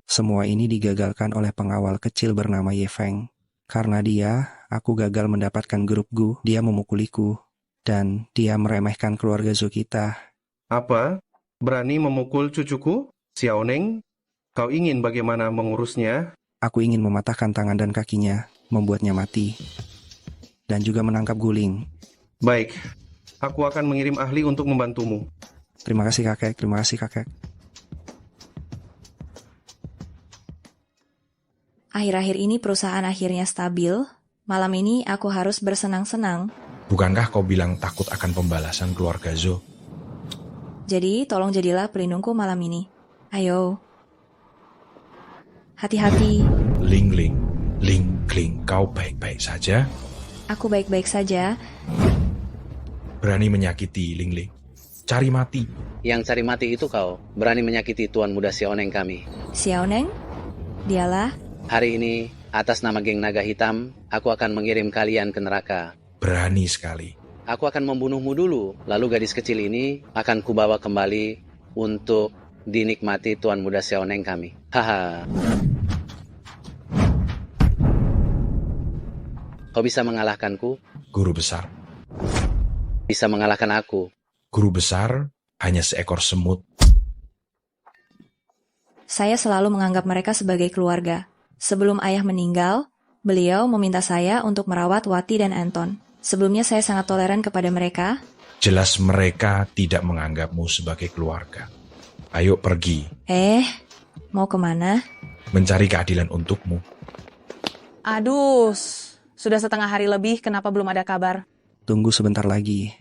Semua ini digagalkan oleh pengawal kecil bernama Yefeng. Karena dia, aku gagal mendapatkan grup Gu, dia memukuliku. Dan dia meremehkan keluarga Zhou kita. Apa? Berani memukul cucuku? Sioneng, kau ingin bagaimana mengurusnya? Aku ingin mematahkan tangan dan kakinya, membuatnya mati. dan juga menangkap guling. Baik, aku akan mengirim ahli untuk membantumu. Terima kasih kakek, terima kasih kakek. Akhir-akhir ini perusahaan akhirnya stabil. Malam ini aku harus bersenang-senang. Bukankah kau bilang takut akan pembalasan keluarga Zo? Jadi, tolong jadilah pelindungku malam ini. Ayo. Hati-hati. Ling Ling, kau baik-baik saja? Aku baik-baik saja. Berani menyakiti Ling Ling. Cari mati. Yang cari mati itu kau, berani menyakiti Tuan Muda Xiaoneng kami. Xiaoneng? Dialah. Hari ini, atas nama geng naga hitam, aku akan mengirim kalian ke neraka. Berani sekali. Aku akan membunuhmu dulu, lalu gadis kecil ini akan kubawa kembali untuk dinikmati Tuan Muda Xiaoneng kami. Haha. Kau bisa mengalahkanku? Guru besar. Bisa mengalahkan aku? Guru besar hanya seekor semut. Saya selalu menganggap mereka sebagai keluarga. Sebelum ayah meninggal, beliau meminta saya untuk merawat Wati dan Anton. Sebelumnya saya sangat toleran kepada mereka. Jelas mereka tidak menganggapmu sebagai keluarga. Ayo pergi. Mau kemana? Mencari keadilan untukmu. Aduh, sudah setengah hari lebih, kenapa belum ada kabar? Tunggu sebentar lagi.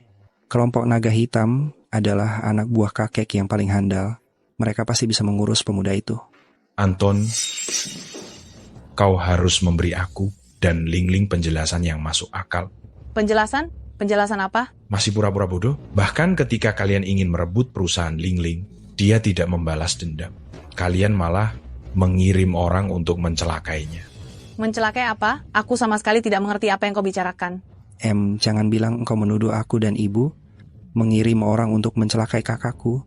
Kelompok naga hitam adalah anak buah kakek yang paling handal. Mereka pasti bisa mengurus pemuda itu. Anton, kau harus memberi aku dan Ling Ling penjelasan yang masuk akal. Penjelasan? Penjelasan apa? Masih pura-pura bodoh? Bahkan ketika kalian ingin merebut perusahaan Ling Ling, dia tidak membalas dendam. Kalian malah mengirim orang untuk mencelakainya. Mencelakai apa? Aku sama sekali tidak mengerti apa yang kau bicarakan. Jangan bilang engkau menuduh aku dan ibu mengirim orang untuk mencelakai kakakku.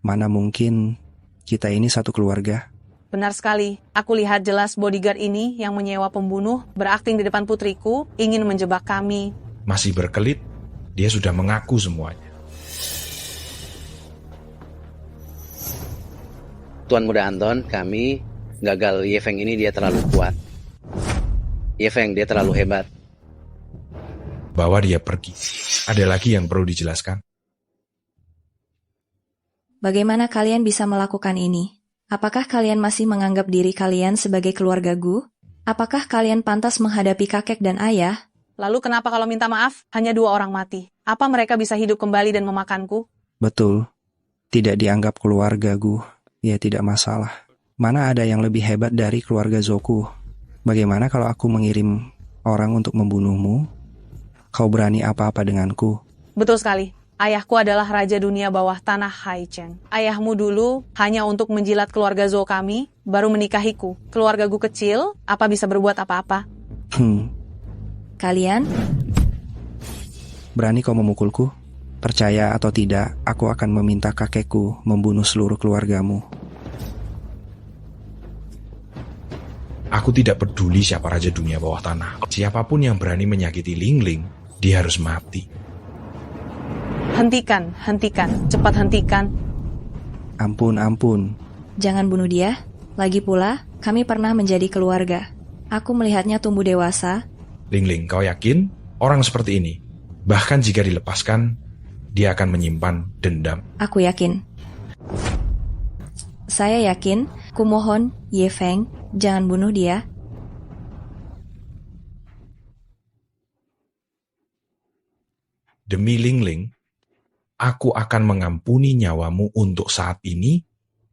Mana mungkin kita ini satu keluarga. Benar sekali. Aku lihat jelas bodyguard ini yang menyewa pembunuh berakting di depan putriku, ingin menjebak kami. Masih berkelit, dia sudah mengaku semuanya. Tuan Muda Anton, kami gagal. Ye Feng ini dia terlalu kuat. Ye Feng, dia terlalu hebat. Bawa dia pergi. Ada lagi yang perlu dijelaskan. Bagaimana kalian bisa melakukan ini? Apakah kalian masih menganggap diri kalian sebagai keluarga Gu? Apakah kalian pantas menghadapi kakek dan ayah? Lalu kenapa kalau minta maaf, hanya 2 orang mati? Apa mereka bisa hidup kembali dan memakanku? Betul. Tidak dianggap keluarga Gu. Ya tidak masalah. Mana ada yang lebih hebat dari keluarga Zoku? Bagaimana kalau aku mengirim orang untuk membunuhmu? Kau berani apa-apa denganku? Betul sekali. Ayahku adalah raja dunia bawah tanah Haichen. Ayahmu dulu hanya untuk menjilat keluarga Zhou kami, baru menikahiku. Keluarga Gu kecil, apa bisa berbuat apa-apa? Kalian? Berani kau memukulku? Percaya atau tidak, aku akan meminta kakekku membunuh seluruh keluargamu. Aku tidak peduli siapa raja dunia bawah tanah. Siapapun yang berani menyakiti Ling Ling, dia harus mati. Hentikan, cepat hentikan. Ampun. Jangan bunuh dia. Lagi pula, kami pernah menjadi keluarga. Aku melihatnya tumbuh dewasa. Ling Ling, kau yakin? Orang seperti ini, bahkan jika dilepaskan, dia akan menyimpan dendam. Aku yakin. Saya yakin. Kumohon, Ye Feng, jangan bunuh dia. Demi Ling Ling, aku akan mengampuni nyawamu untuk saat ini,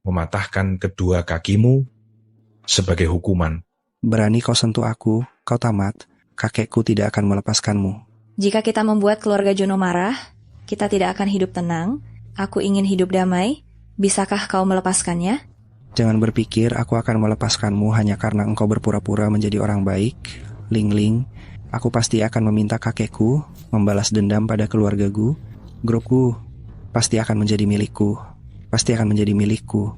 mematahkan kedua kakimu sebagai hukuman. Berani kau sentuh aku, kau tamat. Kakekku tidak akan melepaskanmu. Jika kita membuat keluarga Jono marah, kita tidak akan hidup tenang. Aku ingin hidup damai. Bisakah kau melepaskannya? Jangan berpikir aku akan melepaskanmu hanya karena engkau berpura-pura menjadi orang baik. Ling Ling, aku pasti akan meminta kakekku membalas dendam pada keluarga Gu. Grupku pasti akan menjadi milikku. Pasti akan menjadi milikku.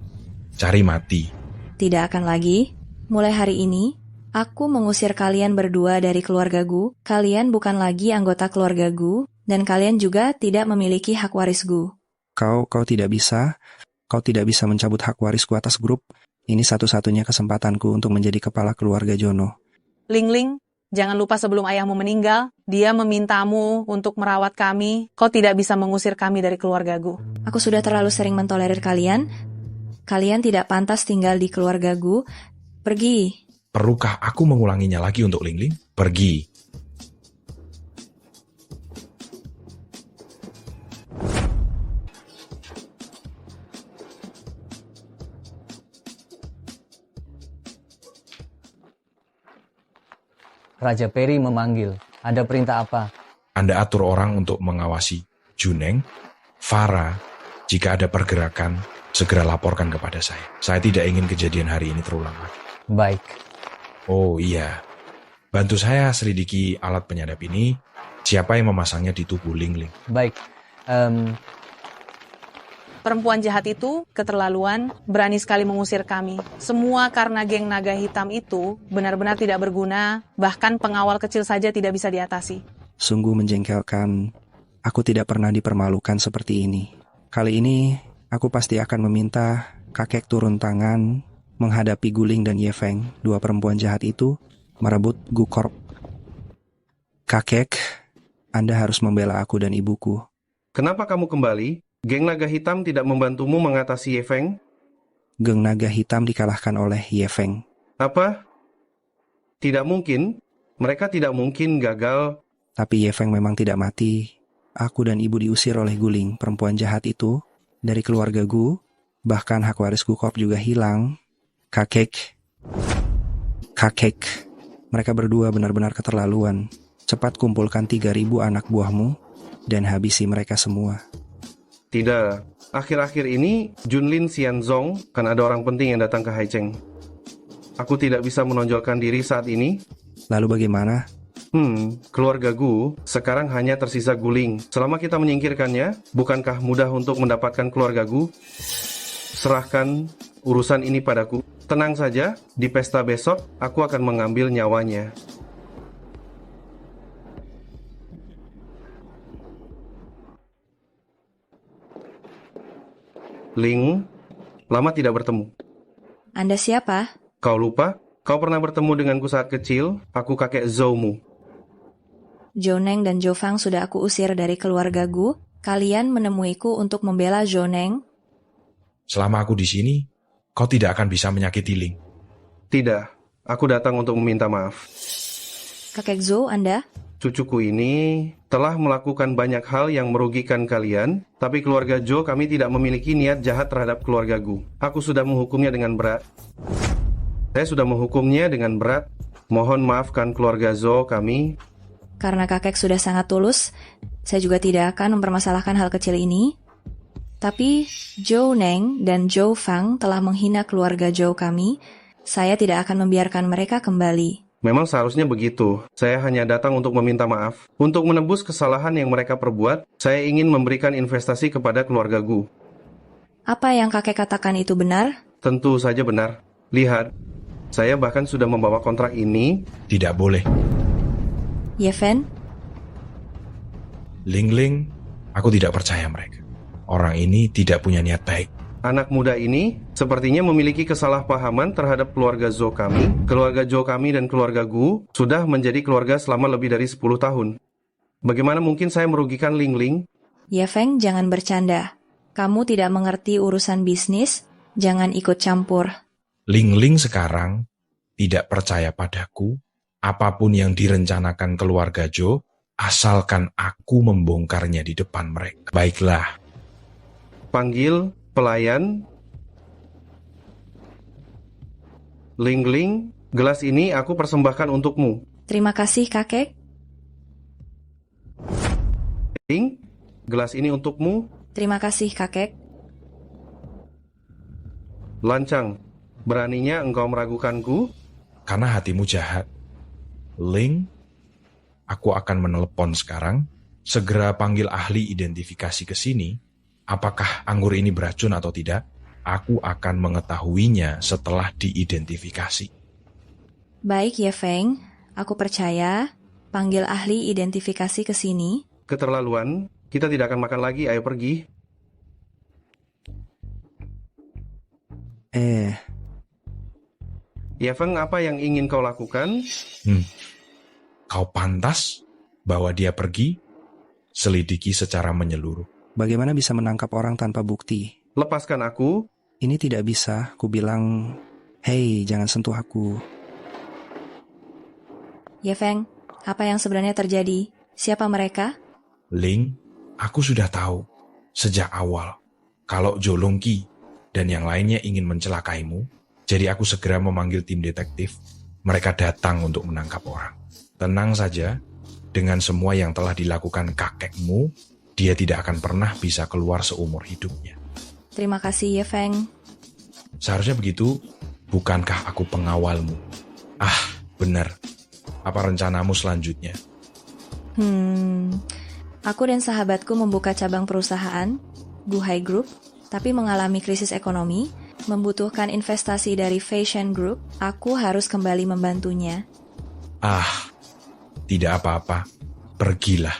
Cari mati. Tidak akan lagi. Mulai hari ini, aku mengusir kalian berdua dari keluarga Gu. Kalian bukan lagi anggota keluarga Gu, dan kalian juga tidak memiliki hak waris Gu. Kau tidak bisa mencabut hak warisku atas grup. Ini satu-satunya kesempatanku untuk menjadi kepala keluarga Jono. Ling Ling, Jangan lupa sebelum ayahmu meninggal, dia memintamu untuk merawat kami. Kau tidak bisa mengusir kami dari keluargaku. Aku sudah terlalu sering mentolerir kalian. Kalian tidak pantas tinggal di keluargaku. Pergi. Perlukah aku mengulanginya lagi untuk Ling Ling? Pergi. Raja Peri memanggil. Ada perintah apa? Anda atur orang untuk mengawasi Juneng, Farah. Jika ada pergerakan, segera laporkan kepada saya. Saya tidak ingin kejadian hari ini terulang lagi. Baik. Oh iya, bantu saya selidiki alat penyadap ini. Siapa yang memasangnya di tubuh Ling Ling? Baik. Perempuan jahat itu keterlaluan, berani sekali mengusir kami. Semua karena geng naga hitam itu benar-benar tidak berguna, bahkan pengawal kecil saja tidak bisa diatasi. Sungguh menjengkelkan. Aku tidak pernah dipermalukan seperti ini. Kali ini, aku pasti akan meminta kakek turun tangan menghadapi Guling dan Ye Feng, dua perempuan jahat itu, merebut Gu Corp. Kakek, Anda harus membela aku dan ibuku. Kenapa kamu kembali? Geng naga hitam tidak membantumu mengatasi Ye Feng? Geng naga hitam dikalahkan oleh Ye Feng. Apa? Tidak mungkin. Mereka tidak mungkin gagal. Tapi Ye Feng memang tidak mati. Aku dan ibu diusir oleh Guling, perempuan jahat itu, dari keluarga Gu. Bahkan hak waris Gu Corp juga hilang. Kakek, mereka berdua benar-benar keterlaluan. Cepat kumpulkan 3.000 anak buahmu dan habisi mereka semua. Tidak. Akhir-akhir ini, Junlin Xianzong, kan ada orang penting yang datang ke Haicheng. Aku tidak bisa menonjolkan diri saat ini. Lalu bagaimana? Keluarga Gu sekarang hanya tersisa Guling. Selama kita menyingkirkannya, bukankah mudah untuk mendapatkan keluarga Gu? Serahkan urusan ini padaku. Tenang saja, di pesta besok, aku akan mengambil nyawanya. Ling, lama tidak bertemu. Anda siapa? Kau lupa? Kau pernah bertemu denganku saat kecil? Aku kakek Zhoumu. Zhoneng dan Zhou sudah aku usir dari keluarga Gu. Kalian menemuiku untuk membela Zhoneng. Selama aku di sini, kau tidak akan bisa menyakiti Ling. Tidak, aku datang untuk meminta maaf. Kakek Zhou, Anda? Cucuku ini telah melakukan banyak hal yang merugikan kalian, tapi keluarga Zhou kami tidak memiliki niat jahat terhadap keluarga Gu. Aku sudah menghukumnya dengan berat. Saya sudah menghukumnya dengan berat. Mohon maafkan keluarga Zhou kami. Karena kakek sudah sangat tulus, saya juga tidak akan mempermasalahkan hal kecil ini. Tapi Zhou Neng dan Zhou Fang telah menghina keluarga Zhou kami. Saya tidak akan membiarkan mereka kembali. Memang seharusnya begitu. Saya hanya datang untuk meminta maaf. Untuk menebus kesalahan yang mereka perbuat, saya ingin memberikan investasi kepada keluarga Gu. Apa yang kakek katakan itu benar? Tentu saja benar. Lihat, saya bahkan sudah membawa kontrak ini. Tidak boleh. Ye Feng? Ling Ling, aku tidak percaya mereka. Orang ini tidak punya niat baik. Anak muda ini sepertinya memiliki kesalahpahaman terhadap keluarga Zhou kami. Keluarga Zhou kami dan keluarga Gu sudah menjadi keluarga selama lebih dari 10 tahun. Bagaimana mungkin saya merugikan Ling Ling? Ye Feng, jangan bercanda. Kamu tidak mengerti urusan bisnis, jangan ikut campur. Ling Ling sekarang tidak percaya padaku. Apapun yang direncanakan keluarga Zhou, asalkan aku membongkarnya di depan mereka. Baiklah. Panggil pelayan. Ling Ling, gelas ini aku persembahkan untukmu. Terima kasih, kakek. Ling, gelas ini untukmu. Terima kasih, kakek. Lancang, beraninya engkau meragukanku? Karena hatimu jahat. Ling, aku akan menelepon sekarang. Segera panggil ahli identifikasi ke sini. Apakah anggur ini beracun atau tidak? Aku akan mengetahuinya setelah diidentifikasi. Baik, Ye Feng. Aku percaya. Panggil ahli identifikasi ke sini. Keterlaluan. Kita tidak akan makan lagi. Ayo pergi. Ye Feng, apa yang ingin kau lakukan? Kau pantas bawa dia pergi, selidiki secara menyeluruh. Bagaimana bisa menangkap orang tanpa bukti? Lepaskan aku. Ini tidak bisa, ku bilang, hei, jangan sentuh aku. Ye Feng, apa yang sebenarnya terjadi? Siapa mereka? Ling, aku sudah tahu sejak awal kalau Jolongki dan yang lainnya ingin mencelakaimu, jadi aku segera memanggil tim detektif. Mereka datang untuk menangkap orang. Tenang saja, dengan semua yang telah dilakukan kakekmu, dia tidak akan pernah bisa keluar seumur hidupnya. Terima kasih, Ye Feng. Seharusnya begitu, bukankah aku pengawalmu? Benar. Apa rencanamu selanjutnya? Aku dan sahabatku membuka cabang perusahaan, Guhai Group, tapi mengalami krisis ekonomi, membutuhkan investasi dari Fashion Group, aku harus kembali membantunya. Tidak apa-apa. Pergilah.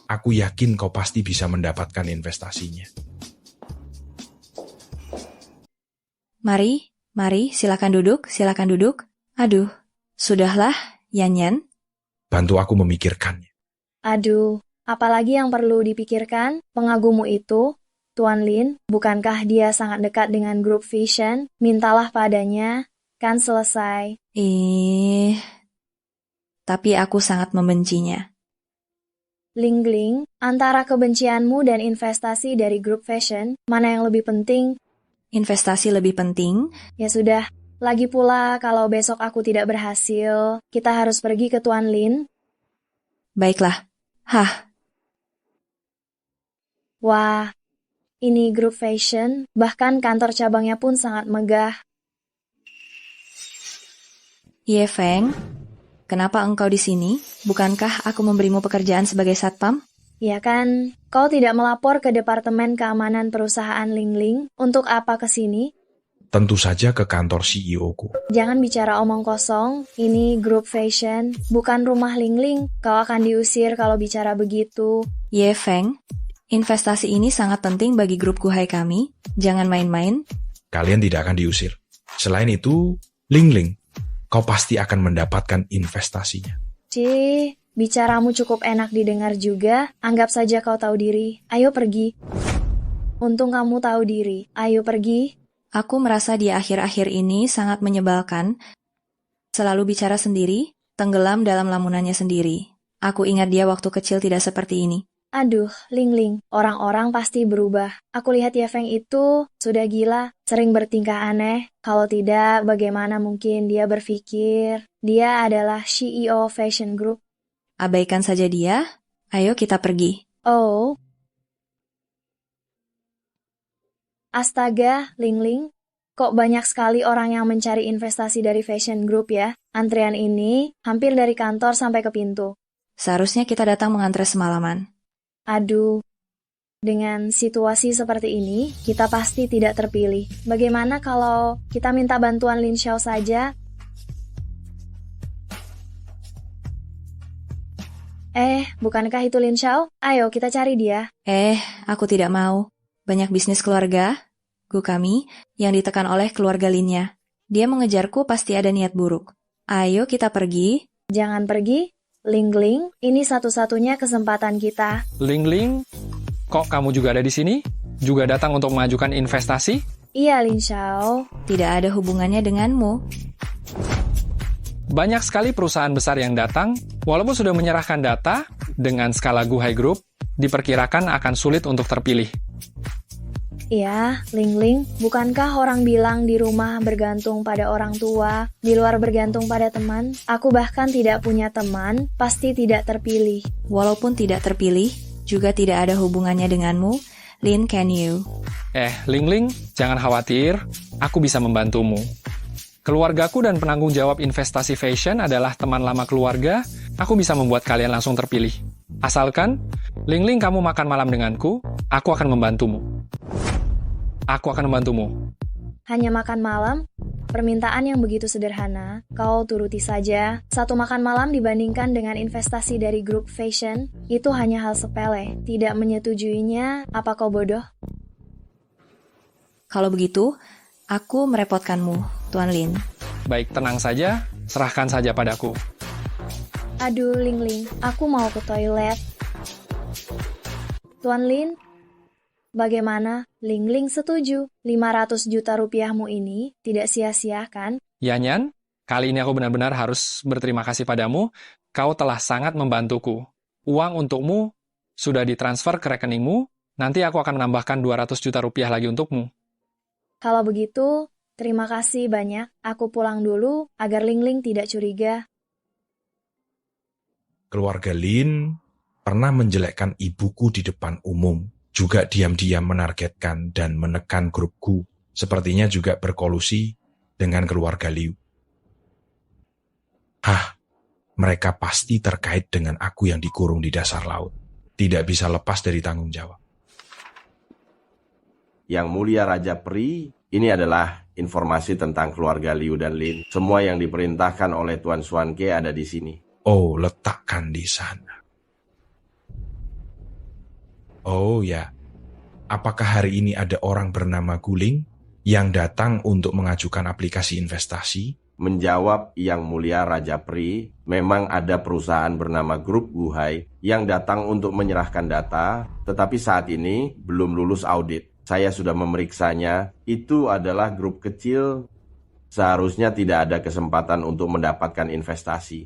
Aku yakin kau pasti bisa mendapatkan investasinya. Mari, silakan duduk. Aduh, sudahlah, Yan. Bantu aku memikirkannya. Aduh, apalagi yang perlu dipikirkan? Pengagummu itu, Tuan Lin, bukankah dia sangat dekat dengan grup Fashion? Mintalah padanya, kan selesai. Tapi aku sangat membencinya. Ling, antara kebencianmu dan investasi dari grup Fashion, mana yang lebih penting? Investasi lebih penting? Ya sudah, lagi pula kalau besok aku tidak berhasil, kita harus pergi ke Tuan Lin. Baiklah. Wah, ini grup Fashion, bahkan kantor cabangnya pun sangat megah. Ye Feng, kenapa engkau di sini? Bukankah aku memberimu pekerjaan sebagai satpam? Ya kan, kau tidak melapor ke Departemen Keamanan Perusahaan Ling, untuk apa ke sini? Tentu saja ke kantor CEO-ku. Jangan bicara omong kosong, ini grup Fashion, bukan rumah Ling. Kau akan diusir kalau bicara begitu. Ye Feng, investasi ini sangat penting bagi grup Guhai kami. Jangan main-main. Kalian tidak akan diusir. Selain itu, Ling, kau pasti akan mendapatkan investasinya. Bicaramu cukup enak didengar juga. Anggap saja kau tahu diri. Ayo pergi. Untung kamu tahu diri. Ayo pergi. Aku merasa dia akhir-akhir ini sangat menyebalkan. Selalu bicara sendiri, tenggelam dalam lamunannya sendiri. Aku ingat dia waktu kecil tidak seperti ini. Aduh, Ling, orang-orang pasti berubah. Aku lihat Ye Feng itu sudah gila, sering bertingkah aneh. Kalau tidak, bagaimana mungkin dia berpikir dia adalah CEO Fashion Group? Abaikan saja dia. Ayo kita pergi. Oh. Astaga, Ling, kok banyak sekali orang yang mencari investasi dari Fashion Group ya? Antrian ini hampir dari kantor sampai ke pintu. Seharusnya kita datang mengantre semalaman. Aduh, dengan situasi seperti ini, kita pasti tidak terpilih. Bagaimana kalau kita minta bantuan Lin Xiao saja? Bukankah itu Lin Xiao? Ayo kita cari dia. Aku tidak mau. Banyak bisnis keluarga, Gu kami, yang ditekan oleh keluarga Linnya. Dia mengejarku pasti ada niat buruk. Ayo kita pergi. Jangan pergi. Ling, ini satu-satunya kesempatan kita. Ling, kok kamu juga ada di sini? Juga datang untuk mengajukan investasi? Iya, Lin Xiao. Tidak ada hubungannya denganmu. Banyak sekali perusahaan besar yang datang, walaupun sudah menyerahkan data, dengan skala Guhai Group, diperkirakan akan sulit untuk terpilih. Iya, Ling, bukankah orang bilang di rumah bergantung pada orang tua, di luar bergantung pada teman? Aku bahkan tidak punya teman, pasti tidak terpilih. Walaupun tidak terpilih, juga tidak ada hubungannya denganmu. Lin, can you? Ling, jangan khawatir, aku bisa membantumu. Keluargaku dan penanggung jawab investasi fashion adalah teman lama keluarga, aku bisa membuat kalian langsung terpilih. Asalkan, Ling, kamu makan malam denganku, aku akan membantumu. Hanya makan malam? Permintaan yang begitu sederhana, kau turuti saja. Satu makan malam dibandingkan dengan investasi dari grup fashion, itu hanya hal sepele. Tidak menyetujuinya, apa kau bodoh? Kalau begitu, aku merepotkanmu, Tuan Lin. Baik, tenang saja, serahkan saja padaku. Aduh, Ling, aku mau ke toilet. Tuan Lin, bagaimana? Ling setuju. 500 juta rupiahmu ini tidak sia-sia kan? Ya, Nyan. Kali ini aku benar-benar harus berterima kasih padamu. Kau telah sangat membantuku. Uang untukmu sudah ditransfer ke rekeningmu. Nanti aku akan menambahkan 200 juta rupiah lagi untukmu. Kalau begitu, terima kasih banyak. Aku pulang dulu agar Ling tidak curiga. Keluarga Lin pernah menjelekkan ibuku di depan umum, juga diam-diam menargetkan dan menekan grupku, sepertinya juga berkolusi dengan keluarga Liu. Mereka pasti terkait dengan aku yang dikurung di dasar laut. Tidak bisa lepas dari tanggung jawab. Yang Mulia Raja Pri, ini adalah informasi tentang keluarga Liu dan Lin. Semua yang diperintahkan oleh Tuan Xuan Ke ada di sini. Oh, letakkan di sana. Oh ya, apakah hari ini ada orang bernama Guling yang datang untuk mengajukan aplikasi investasi? Menjawab Yang Mulia Raja Pri, memang ada perusahaan bernama Grup Guhai yang datang untuk menyerahkan data, tetapi saat ini belum lulus audit. Saya sudah memeriksanya, itu adalah grup kecil, seharusnya tidak ada kesempatan untuk mendapatkan investasi.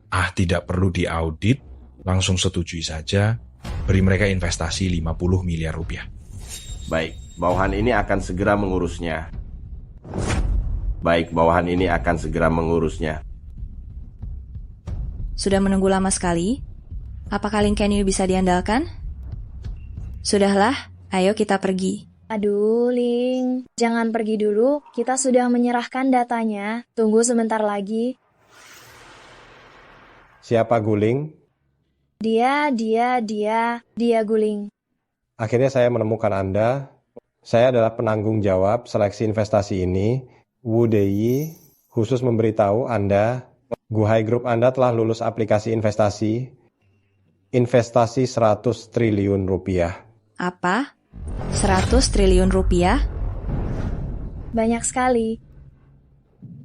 Tidak perlu diaudit, langsung setujui saja, beri mereka investasi 50 miliar rupiah. Baik, bawahan ini akan segera mengurusnya. Sudah menunggu lama sekali? Apakah Lin Can You bisa diandalkan? Sudahlah, ayo kita pergi. Aduh, Ling, jangan pergi dulu. Kita sudah menyerahkan datanya. Tunggu sebentar lagi. Siapa Guling? Dia Guling. Akhirnya saya menemukan Anda. Saya adalah penanggung jawab seleksi investasi ini. Wu Dei khusus memberitahu Anda, Guhai Group Anda telah lulus aplikasi investasi 100 triliun rupiah. Apa? 100 triliun rupiah? Banyak sekali.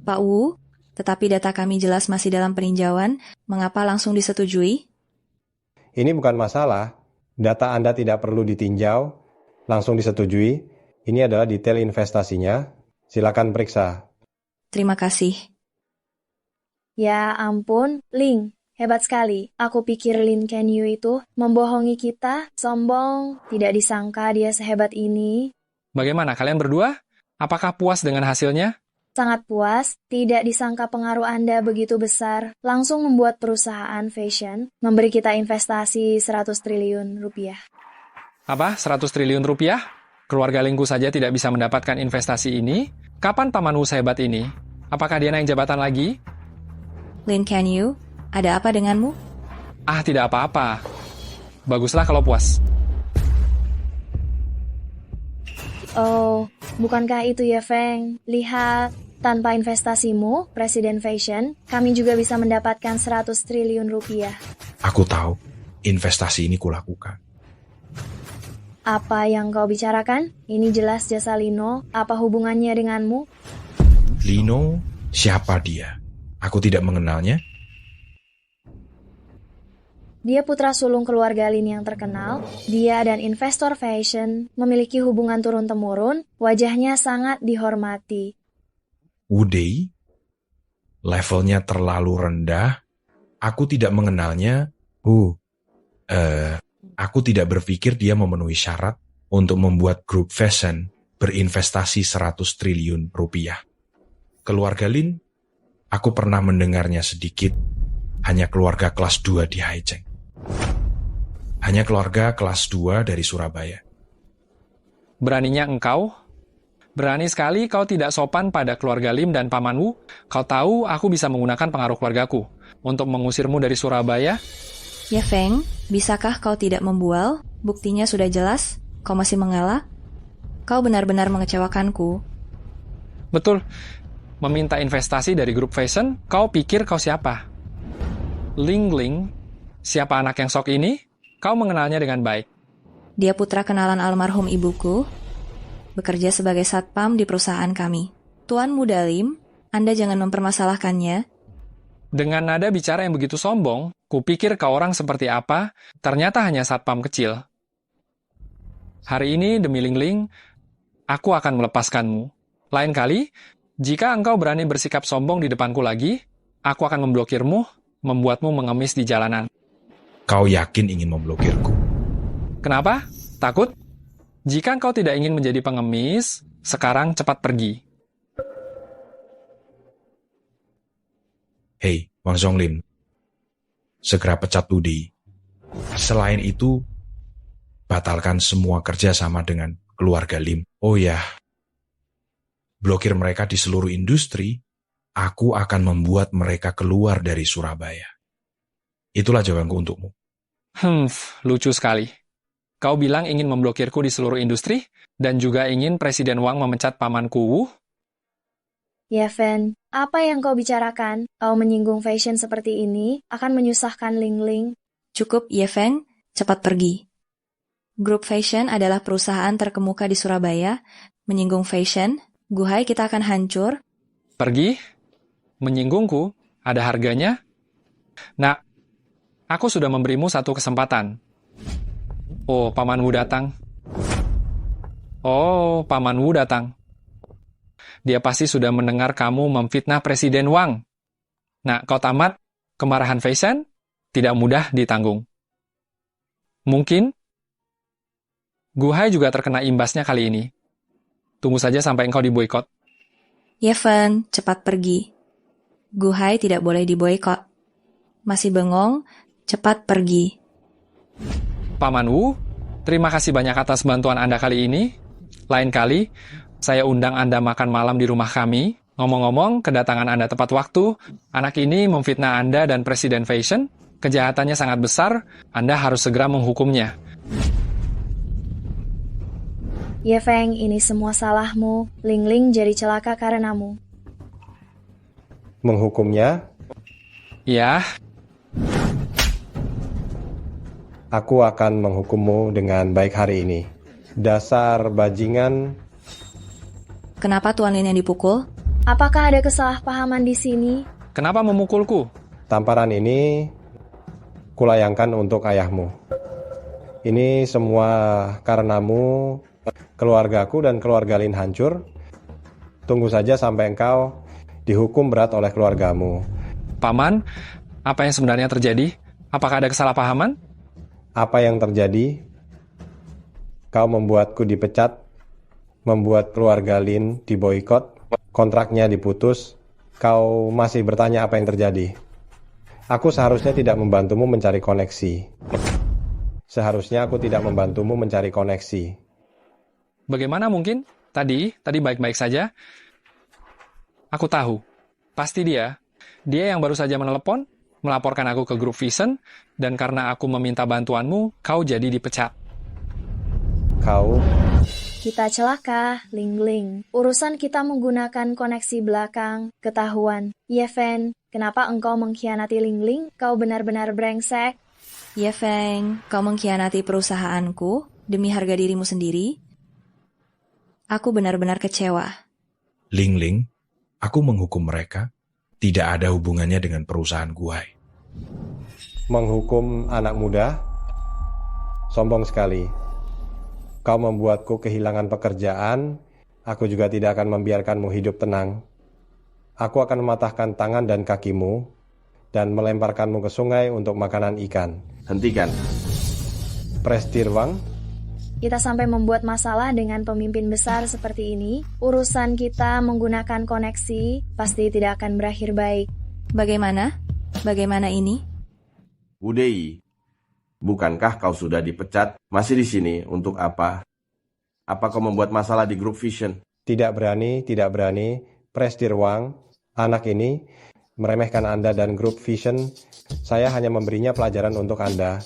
Pak Wu, tetapi data kami jelas masih dalam peninjauan, mengapa langsung disetujui? Ini bukan masalah, data Anda tidak perlu ditinjau, langsung disetujui. Ini adalah detail investasinya. Silakan periksa. Terima kasih. Ya ampun, Ling, hebat sekali. Aku pikir Lin Can You itu membohongi kita, sombong. Tidak disangka dia sehebat ini. Bagaimana kalian berdua? Apakah puas dengan hasilnya? Sangat puas, tidak disangka pengaruh Anda begitu besar. Langsung membuat perusahaan fashion memberi kita investasi 100 triliun rupiah. Apa? 100 triliun rupiah? Keluarga Lingku saja tidak bisa mendapatkan investasi ini? Kapan pamanmu sehebat ini? Apakah dia naik jabatan lagi? Lin Can You, ada apa denganmu? Tidak apa-apa. Baguslah kalau puas. Oh, bukankah itu ya, Feng? Lihat, tanpa investasimu, Presiden Fashion, kami juga bisa mendapatkan 100 triliun rupiah. Aku tahu, investasi ini kulakukan. Apa yang kau bicarakan? Ini jelas jasa Lino. Apa hubungannya denganmu? Lino? Siapa dia? Aku tidak mengenalnya. Dia putra sulung keluarga Lin yang terkenal. Dia dan investor fashion memiliki hubungan turun-temurun. Wajahnya sangat dihormati. Wu Dei? Levelnya terlalu rendah. Aku tidak mengenalnya. Aku tidak berpikir dia memenuhi syarat untuk membuat grup fashion berinvestasi 100 triliun rupiah. Keluarga Lin, aku pernah mendengarnya sedikit, hanya keluarga kelas 2 di Haicheng. Hanya keluarga kelas 2 dari Surabaya. Beraninya engkau? Berani sekali kau tidak sopan pada keluarga Lim dan pamanmu. Kau tahu aku bisa menggunakan pengaruh keluargaku untuk mengusirmu dari Surabaya. Ya Feng, bisakah kau tidak membual? Buktinya sudah jelas, kau masih mengalah? Kau benar-benar mengecewakanku. Betul, meminta investasi dari grup fashion, kau pikir kau siapa? Ling, siapa anak yang sok ini? Kau mengenalnya dengan baik. Dia putra kenalan almarhum ibuku, bekerja sebagai satpam di perusahaan kami. Tuan Muda Lim, Anda jangan mempermasalahkannya. Dengan nada bicara yang begitu sombong, kupikir kau orang seperti apa, ternyata hanya satpam kecil. Hari ini, demi Lingling, aku akan melepaskanmu. Lain kali, jika engkau berani bersikap sombong di depanku lagi, aku akan memblokirmu, membuatmu mengemis di jalanan. Kau yakin ingin memblokirku? Kenapa? Takut? Jika engkau tidak ingin menjadi pengemis, sekarang cepat pergi. Hei, Wang Zonglin. Segera pecat Ludi. Selain itu, batalkan semua kerjasama dengan keluarga Lim. Oh ya, blokir mereka di seluruh industri, aku akan membuat mereka keluar dari Surabaya. Itulah jawabanku untukmu. Lucu sekali. Kau bilang ingin memblokirku di seluruh industri, dan juga ingin Presiden Wang memecat pamanku Wu? Yefen, apa yang kau bicarakan? Kau menyinggung fashion seperti ini akan menyusahkan Lingling. Cukup, Yefen, cepat pergi. Grup Fashion adalah perusahaan terkemuka di Surabaya. Menyinggung fashion, Guhai kita akan hancur. Pergi? Menyinggungku? Ada harganya? Nah, aku sudah memberimu satu kesempatan. Oh, pamanmu datang. Oh, pamanmu datang. Dia pasti sudah mendengar kamu memfitnah Presiden Wang. Nah, kau tamat, kemarahan Fashion tidak mudah ditanggung. Mungkin Guhai juga terkena imbasnya kali ini. Tunggu saja sampai engkau diboikot. Yefen, cepat pergi. Guhai tidak boleh diboikot. Masih bengong, cepat pergi. Paman Wu, terima kasih banyak atas bantuan Anda kali ini. Lain kali, saya undang Anda makan malam di rumah kami. Ngomong-ngomong, kedatangan Anda tepat waktu. Anak ini memfitnah Anda dan Presiden Fashion. Kejahatannya sangat besar. Anda harus segera menghukumnya. Yefeng, ini semua salahmu. Lingling jadi celaka karenamu. Menghukumnya? Ya. Aku akan menghukummu dengan baik hari ini. Dasar bajingan. Kenapa Tuan Lin yang dipukul? Apakah ada kesalahpahaman di sini? Kenapa memukulku? Tamparan ini kulayangkan untuk ayahmu. Ini semua karenamu, keluargaku dan keluarga Lin hancur. Tunggu saja sampai engkau dihukum berat oleh keluargamu. Paman, apa yang sebenarnya terjadi? Apakah ada kesalahpahaman? Apa yang terjadi? Kau membuatku dipecat, membuat keluarga Lin diboikot, kontraknya diputus. Kau masih bertanya apa yang terjadi? Aku seharusnya tidak membantumu mencari koneksi. Seharusnya aku tidak membantumu mencari koneksi. Bagaimana mungkin? Tadi baik-baik saja. Aku tahu. Pasti dia yang baru saja menelepon, melaporkan aku ke grup Vision, dan karena aku meminta bantuanmu, kau jadi dipecat. Kau? Kita celaka, Lingling. Urusan kita menggunakan koneksi belakang, ketahuan. Yefen, kenapa engkau mengkhianati Lingling? Kau benar-benar brengsek. Yefeng, kau mengkhianati perusahaanku demi harga dirimu sendiri. Aku benar-benar kecewa. Lingling, aku menghukum mereka. Tidak ada hubungannya dengan perusahaan Guhai. Menghukum anak muda? Sombong sekali. Kau membuatku kehilangan pekerjaan, aku juga tidak akan membiarkanmu hidup tenang. Aku akan mematahkan tangan dan kakimu, dan melemparkanmu ke sungai untuk makanan ikan. Hentikan. Prestir Wang? Kita sampai membuat masalah dengan pemimpin besar seperti ini. Urusan kita menggunakan koneksi pasti tidak akan berakhir baik. Bagaimana? Bagaimana ini? Wudei, bukankah kau sudah dipecat? Masih di sini untuk apa? Apa kau membuat masalah di grup Vision? Tidak berani. Prestir Wang, anak ini meremehkan Anda dan grup Vision. Saya hanya memberinya pelajaran untuk Anda.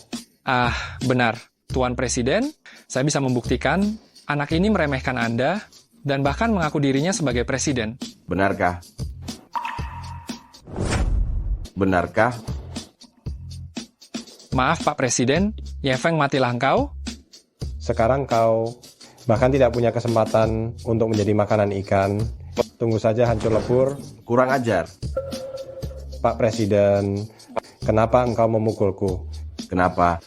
Benar. Tuan Presiden, saya bisa membuktikan anak ini meremehkan Anda dan bahkan mengaku dirinya sebagai presiden. Benarkah? Benarkah? Maaf Pak Presiden, Yefeng matilah engkau. Sekarang kau bahkan tidak punya kesempatan untuk menjadi makanan ikan. Tunggu saja hancur lebur. Kurang ajar. Pak Presiden, kenapa engkau memukulku? Kenapa?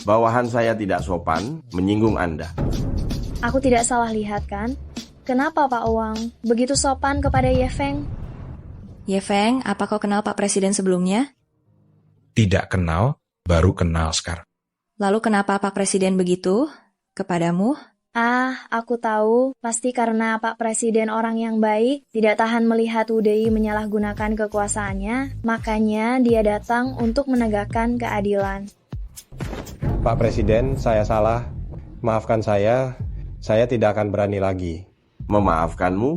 Bawahan saya tidak sopan menyinggung Anda. Aku tidak salah lihat kan? Kenapa Pak Wang begitu sopan kepada Ye Feng? Ye Feng, apa kau kenal Pak Presiden sebelumnya? Tidak kenal, baru kenal sekarang. Lalu kenapa Pak Presiden begitu kepadamu? Aku tahu, pasti karena Pak Presiden orang yang baik, tidak tahan melihat Wu Dei menyalahgunakan kekuasaannya, makanya dia datang untuk menegakkan keadilan. Pak Presiden, saya salah. Maafkan saya tidak akan berani lagi. Memaafkanmu?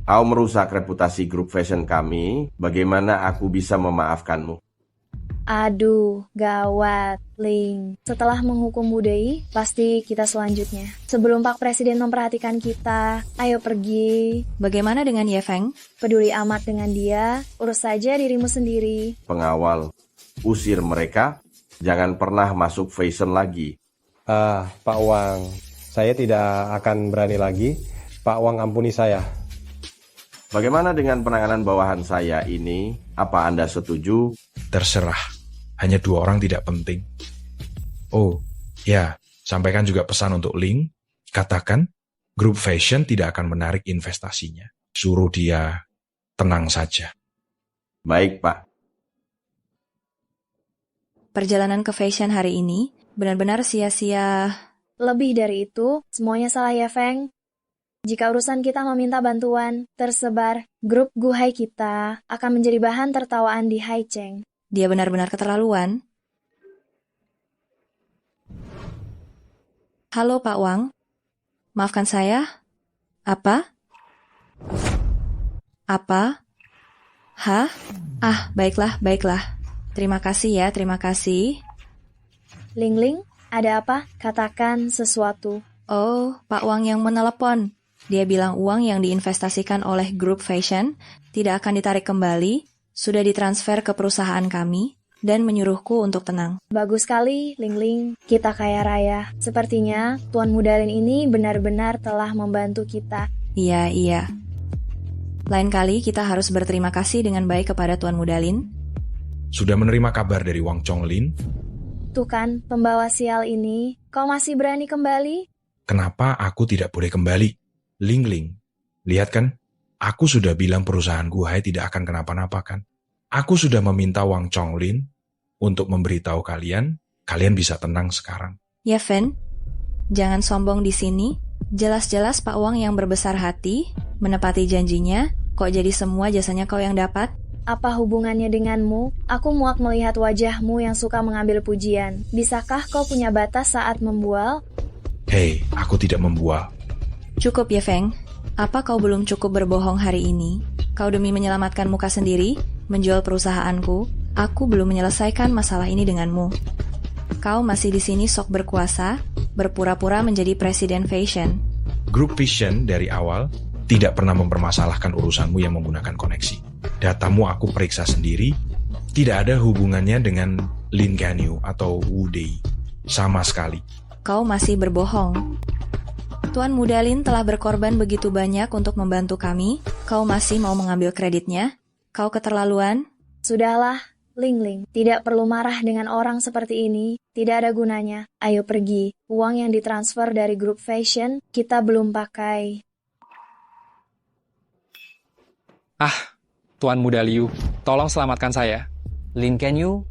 Kau merusak reputasi grup fashion kami, bagaimana aku bisa memaafkanmu? Aduh, gawat, Ling. Setelah menghukum Wu Dei, pasti kita selanjutnya. Sebelum Pak Presiden memperhatikan kita, ayo pergi. Bagaimana dengan Ye Feng? Peduli amat dengan dia, urus saja dirimu sendiri. Pengawal, usir mereka, jangan pernah masuk fashion lagi. Pak Wang, saya tidak akan berani lagi. Pak Wang, ampuni saya. Bagaimana dengan penanganan bawahan saya ini? Apa Anda setuju? Terserah, hanya 2 orang tidak penting. Oh, ya, sampaikan juga pesan untuk Ling. Katakan, grup fashion tidak akan menarik investasinya. Suruh dia tenang saja. Baik, Pak. Perjalanan ke fashion hari ini benar-benar sia-sia. Lebih dari itu, semuanya salah Ye Feng. Jika urusan kita meminta bantuan, tersebar, grup Guhai kita akan menjadi bahan tertawaan di Haicheng. Dia benar-benar keterlaluan. Halo Pak Wang, maafkan saya. Apa? Hah? Baiklah. Terima kasih ya, terima kasih. Ling, ada apa? Katakan sesuatu. Oh, Pak Wang yang menelepon. Dia bilang uang yang diinvestasikan oleh grup fashion tidak akan ditarik kembali, sudah ditransfer ke perusahaan kami, dan menyuruhku untuk tenang. Bagus sekali, Ling. Kita kaya raya. Sepertinya Tuan Mudalin ini benar-benar telah membantu kita. Iya. Lain kali kita harus berterima kasih dengan baik kepada Tuan Mudalin. Sudah menerima kabar dari Wang Chonglin? Tuh kan, pembawa sial ini. Kau masih berani kembali? Kenapa aku tidak boleh kembali? Ling, lihat kan? Aku sudah bilang perusahaan Guhai tidak akan kenapa-napa kan? Aku sudah meminta Wang Chonglin untuk memberitahu kalian bisa tenang sekarang. Ya, Fen, jangan sombong di sini. Jelas-jelas Pak Wang yang berbesar hati, menepati janjinya, kok jadi semua jasanya kau yang dapat? Apa hubungannya denganmu? Aku muak melihat wajahmu yang suka mengambil pujian. Bisakah kau punya batas saat membual? Hei, aku tidak membual. Cukup ya, Feng. Apa kau belum cukup berbohong hari ini? Kau demi menyelamatkan muka sendiri, menjual perusahaanku. Aku belum menyelesaikan masalah ini denganmu. Kau masih di sini sok berkuasa, berpura-pura menjadi presiden fashion. Grup fashion dari awal tidak pernah mempermasalahkan urusanmu yang menggunakan koneksi. Datamu aku periksa sendiri, tidak ada hubungannya dengan Lin Canyu atau Wu Dei. Sama sekali. Kau masih berbohong. Tuan Mudalin telah berkorban begitu banyak untuk membantu kami. Kau masih mau mengambil kreditnya? Kau keterlaluan? Sudahlah, Ling. Tidak perlu marah dengan orang seperti ini. Tidak ada gunanya. Ayo pergi. Uang yang ditransfer dari grup fashion kita belum pakai. Tuan Muda Liu, tolong selamatkan saya. Lin Canyu,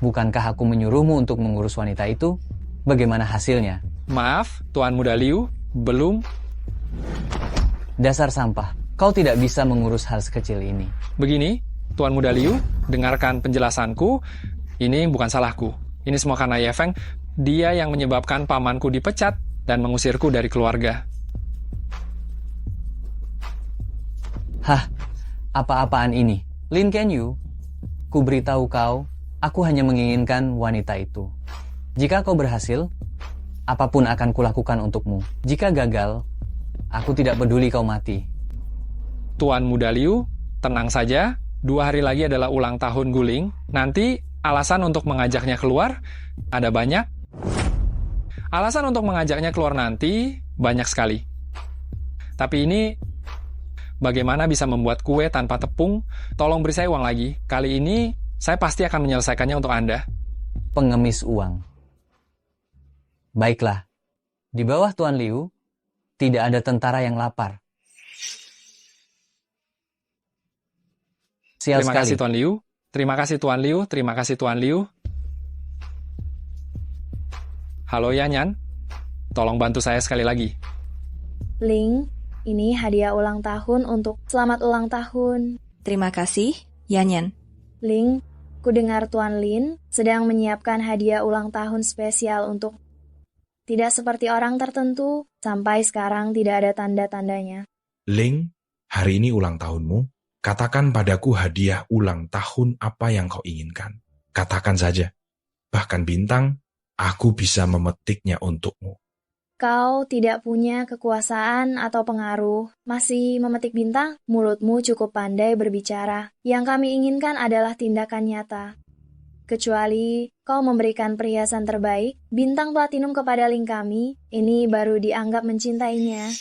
bukankah aku menyuruhmu untuk mengurus wanita itu? Bagaimana hasilnya? Maaf, Tuan Muda Liu, belum. Dasar sampah, kau tidak bisa mengurus hal sekecil ini. Begini, Tuan Muda Liu, dengarkan penjelasanku. Ini bukan salahku. Ini semua karena Ye Feng. Dia yang menyebabkan pamanku dipecat dan mengusirku dari keluarga. Apa-apaan ini? Lin Canyu, ku beritahu kau, aku hanya menginginkan wanita itu. Jika kau berhasil, apapun akan kulakukan untukmu. Jika gagal, aku tidak peduli kau mati. Tuan Muda Liu, tenang saja. 2 hari lagi adalah ulang tahun Guling. Nanti alasan untuk mengajaknya keluar ada banyak. Alasan untuk mengajaknya keluar nanti banyak sekali. Tapi ini bagaimana bisa membuat kue tanpa tepung. Tolong beri saya uang lagi. Kali ini, saya pasti akan menyelesaikannya untuk Anda. Pengemis uang. Baiklah, di bawah Tuan Liu, tidak ada tentara yang lapar. Sial Terima sekali. kasih Tuan Liu. Terima kasih Tuan Liu. Terima kasih Tuan Liu. Halo Yanyan, tolong bantu saya sekali lagi. Ling, ini hadiah ulang tahun untuk selamat ulang tahun. Terima kasih, Yanyan. Ling, ku dengar Tuan Lin sedang menyiapkan hadiah ulang tahun spesial untuk tidak seperti orang tertentu, sampai sekarang tidak ada tanda-tandanya. Ling, hari ini ulang tahunmu. Katakan padaku hadiah ulang tahun apa yang kau inginkan. Katakan saja. Bahkan bintang, aku bisa memetiknya untukmu. Kau tidak punya kekuasaan atau pengaruh, masih memetik bintang? Mulutmu cukup pandai berbicara. Yang kami inginkan adalah tindakan nyata. Kecuali kau memberikan perhiasan terbaik, bintang platinum kepada Ling kami, ini baru dianggap mencintainya.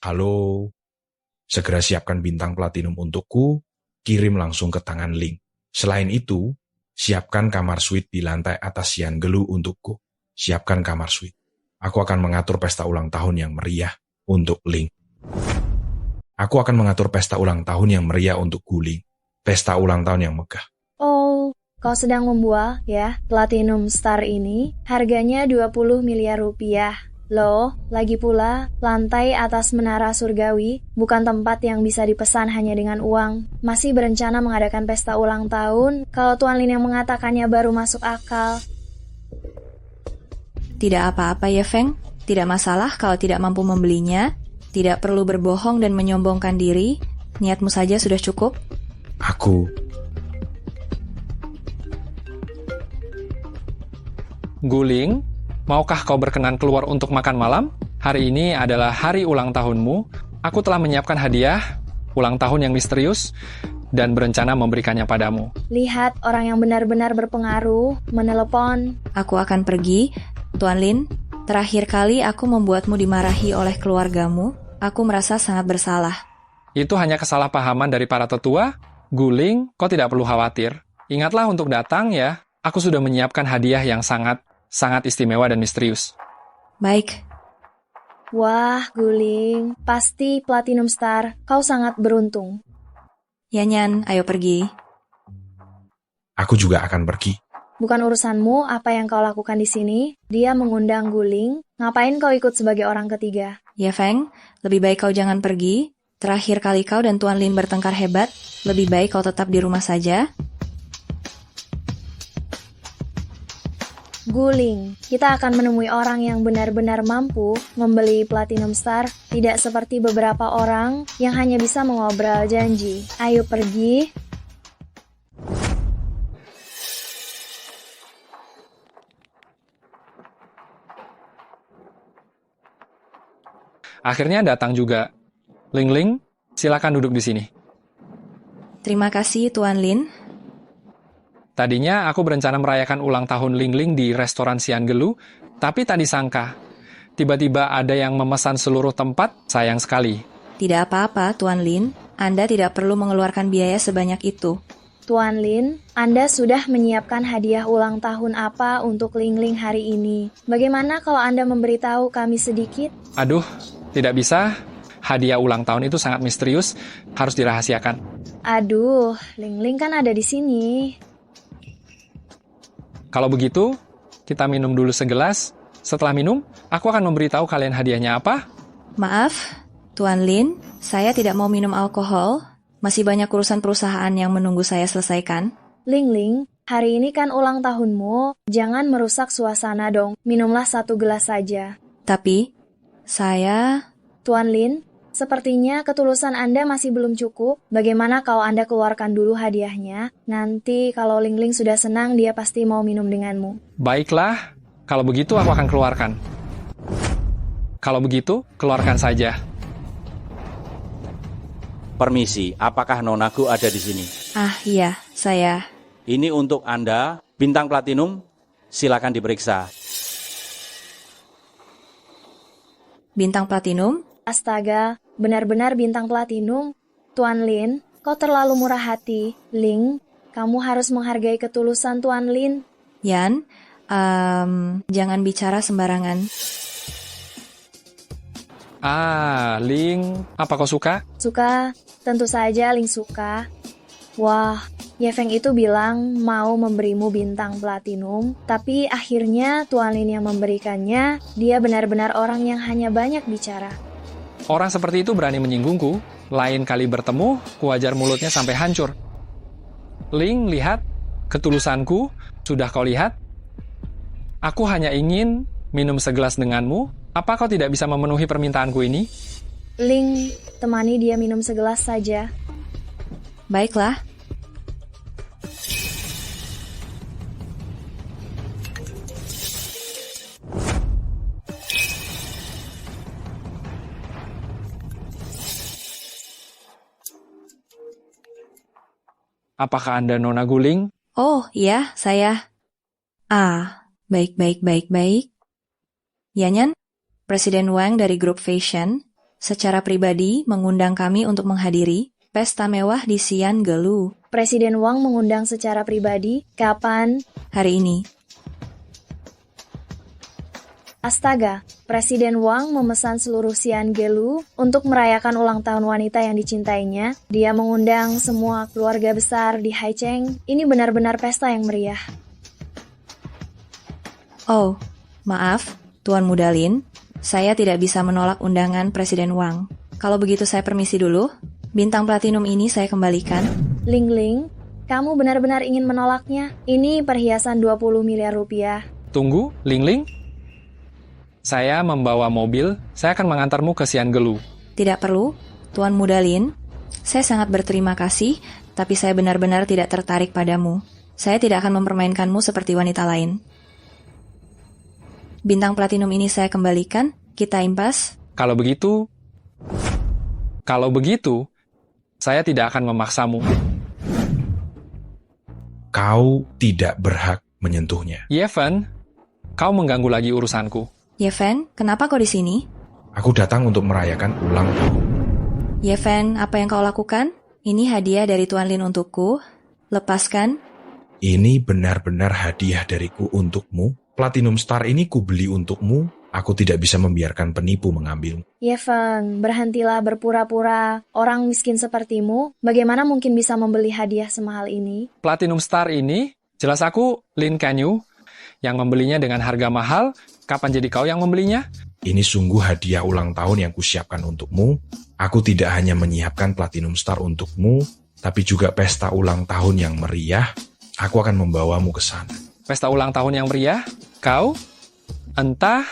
Halo, segera siapkan bintang platinum untukku, kirim langsung ke tangan Ling. Selain itu, siapkan kamar suite di lantai atas Sian Gelu untukku. Siapkan kamar suite. Aku akan mengatur pesta ulang tahun yang meriah untuk Ling. Aku akan mengatur pesta ulang tahun yang meriah untuk Guling. Pesta ulang tahun yang megah. Oh, kau sedang membual, ya? Platinum Star ini harganya 20 miliar rupiah. Loh, lagi pula, lantai atas menara surgawi bukan tempat yang bisa dipesan hanya dengan uang. Masih berencana mengadakan pesta ulang tahun, kalau Tuan Lin yang mengatakannya baru masuk akal. Tidak apa-apa ya, Feng. Tidak masalah kalau tidak mampu membelinya. Tidak perlu berbohong dan menyombongkan diri. Niatmu saja sudah cukup. Aku... Guling, maukah kau berkenan keluar untuk makan malam? Hari ini adalah hari ulang tahunmu. Aku telah menyiapkan hadiah ulang tahun yang misterius dan berencana memberikannya padamu. Lihat orang yang benar-benar berpengaruh menelepon. Aku akan pergi. Tuan Lin, terakhir kali aku membuatmu dimarahi oleh keluargamu. Aku merasa sangat bersalah. Itu hanya kesalahpahaman dari para tetua. Guling, kau tidak perlu khawatir. Ingatlah untuk datang ya. Aku sudah menyiapkan hadiah yang sangat istimewa dan misterius. Baik. Wah, Guling, pasti Platinum Star. Kau sangat beruntung. Yanyan, ayo pergi. Aku juga akan pergi. Bukan urusanmu apa yang kau lakukan di sini. Dia mengundang Guling. Ngapain kau ikut sebagai orang ketiga? Ya, Feng, lebih baik kau jangan pergi. Terakhir kali kau dan Tuan Lin bertengkar hebat, lebih baik kau tetap di rumah saja. Guling, kita akan menemui orang yang benar-benar mampu membeli Platinum Star, tidak seperti beberapa orang yang hanya bisa mengobrol janji. Ayo pergi. Akhirnya datang juga. Ling Ling, silakan duduk di sini. Terima kasih, Tuan Lin. Tadinya aku berencana merayakan ulang tahun Ling Ling di restoran Sian Gelu, tapi tak disangka. Tiba-tiba ada yang memesan seluruh tempat, sayang sekali. Tidak apa-apa, Tuan Lin. Anda tidak perlu mengeluarkan biaya sebanyak itu. Tuan Lin, Anda sudah menyiapkan hadiah ulang tahun apa untuk Ling Ling hari ini? Bagaimana kalau Anda memberitahu kami sedikit? Aduh, tidak bisa. Hadiah ulang tahun itu sangat misterius, harus dirahasiakan. Aduh, Ling Ling kan ada di sini. Kalau begitu, kita minum dulu segelas. Setelah minum, aku akan memberitahu kalian hadiahnya apa. Maaf, Tuan Lin, saya tidak mau minum alkohol. Masih banyak urusan perusahaan yang menunggu saya selesaikan. Ling Ling, hari ini kan ulang tahunmu. Jangan merusak suasana dong. Minumlah 1 gelas saja. Tapi, saya... Tuan Lin, sepertinya ketulusan Anda masih belum cukup. Bagaimana kalau Anda keluarkan dulu hadiahnya? Nanti kalau Ling Ling sudah senang, dia pasti mau minum denganmu. Baiklah, kalau begitu aku akan keluarkan. Kalau begitu, keluarkan saja. Permisi, apakah nonaku ada di sini? Ah, iya, saya. Ini untuk Anda, bintang platinum, silakan diperiksa. Bintang platinum? Astaga, benar-benar bintang platinum. Tuan Lin, kau terlalu murah hati. Ling, kamu harus menghargai ketulusan Tuan Lin. Yan, jangan bicara sembarangan. Ling, apa kau suka? Suka, tentu saja Ling suka. Wah, Ye Feng itu bilang mau memberimu bintang platinum, tapi akhirnya Tuan Lin yang memberikannya. Dia benar-benar orang yang hanya banyak bicara. Orang seperti itu berani menyinggungku. Lain kali bertemu, kuajar mulutnya sampai hancur. Ling, lihat, ketulusanku, sudah kau lihat? Aku hanya ingin minum segelas denganmu. Apa kau tidak bisa memenuhi permintaanku ini? Ling, temani dia minum segelas saja. Baiklah. Apakah Anda Nona Guling? Oh, iya, saya. Baik. Yanyan, Presiden Wang dari grup Fashion, secara pribadi mengundang kami untuk menghadiri pesta mewah di Xian Gelu. Presiden Wang mengundang secara pribadi, kapan? Hari ini. Astaga, Presiden Wang memesan seluruh Xian Gelu untuk merayakan ulang tahun wanita yang dicintainya. Dia mengundang semua keluarga besar di Haicheng. Ini benar-benar pesta yang meriah. Oh, maaf, Tuan Muda Lin. Saya tidak bisa menolak undangan Presiden Wang. Kalau begitu saya permisi dulu. Bintang platinum ini saya kembalikan. Ling, kamu benar-benar ingin menolaknya? Ini perhiasan 20 miliar rupiah. Tunggu, Ling. Saya membawa mobil, saya akan mengantarmu ke Xian Gelu. Tidak perlu, Tuan Muda Lin. Saya sangat berterima kasih, tapi saya benar-benar tidak tertarik padamu. Saya tidak akan mempermainkanmu seperti wanita lain. Bintang platinum ini saya kembalikan, kita impas. Kalau begitu, saya tidak akan memaksamu. Kau tidak berhak menyentuhnya. Ye Fen, kau mengganggu lagi urusanku. Ye Fen, kenapa kau di sini? Aku datang untuk merayakan ulang tahun. Ye Fen, apa yang kau lakukan? Ini hadiah dari Tuan Lin untukku. Lepaskan. Ini benar-benar hadiah dariku untukmu. Platinum Star ini kubeli untukmu. Aku tidak bisa membiarkan penipu mengambilmu. Ye Feng, berhentilah berpura-pura. Orang miskin sepertimu, bagaimana mungkin bisa membeli hadiah semahal ini? Platinum Star ini, jelas aku, Lin Kanyu, yang membelinya dengan harga mahal. Kapan jadi kau yang membelinya? Ini sungguh hadiah ulang tahun yang kusiapkan untukmu. Aku tidak hanya menyiapkan Platinum Star untukmu, tapi juga pesta ulang tahun yang meriah. Aku akan membawamu ke sana. Pesta ulang tahun yang meriah? Kau? Entah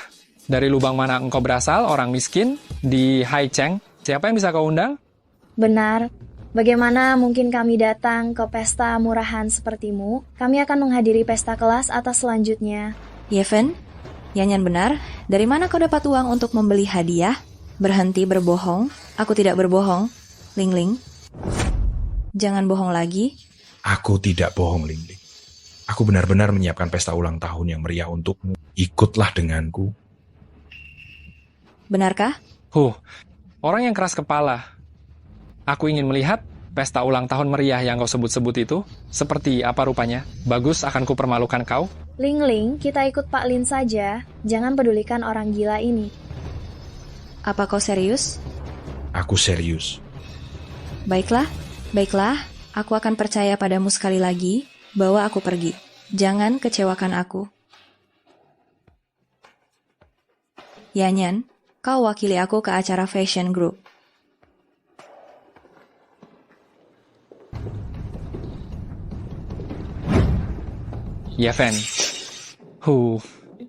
dari lubang mana engkau berasal, orang miskin, di Haicheng. Siapa yang bisa kau undang? Benar. Bagaimana mungkin kami datang ke pesta murahan sepertimu? Kami akan menghadiri pesta kelas atas selanjutnya. Ye Fen, Yanyan benar, dari mana kau dapat uang untuk membeli hadiah? Berhenti berbohong, aku tidak berbohong. Ling, jangan bohong lagi. Aku tidak bohong, Ling. Aku benar-benar menyiapkan pesta ulang tahun yang meriah untukmu. Ikutlah denganku. Benarkah? Orang yang keras kepala. Aku ingin melihat pesta ulang tahun meriah yang kau sebut-sebut itu. Seperti apa rupanya? Bagus, akan kupermalukan kau. Ling, kita ikut Pak Lin saja. Jangan pedulikan orang gila ini. Apa kau serius? Aku serius. Baiklah. Aku akan percaya padamu sekali lagi, bawa aku pergi. Jangan kecewakan aku. Yanyan, kau wakili aku ke acara Fashion Group. Ye Fen.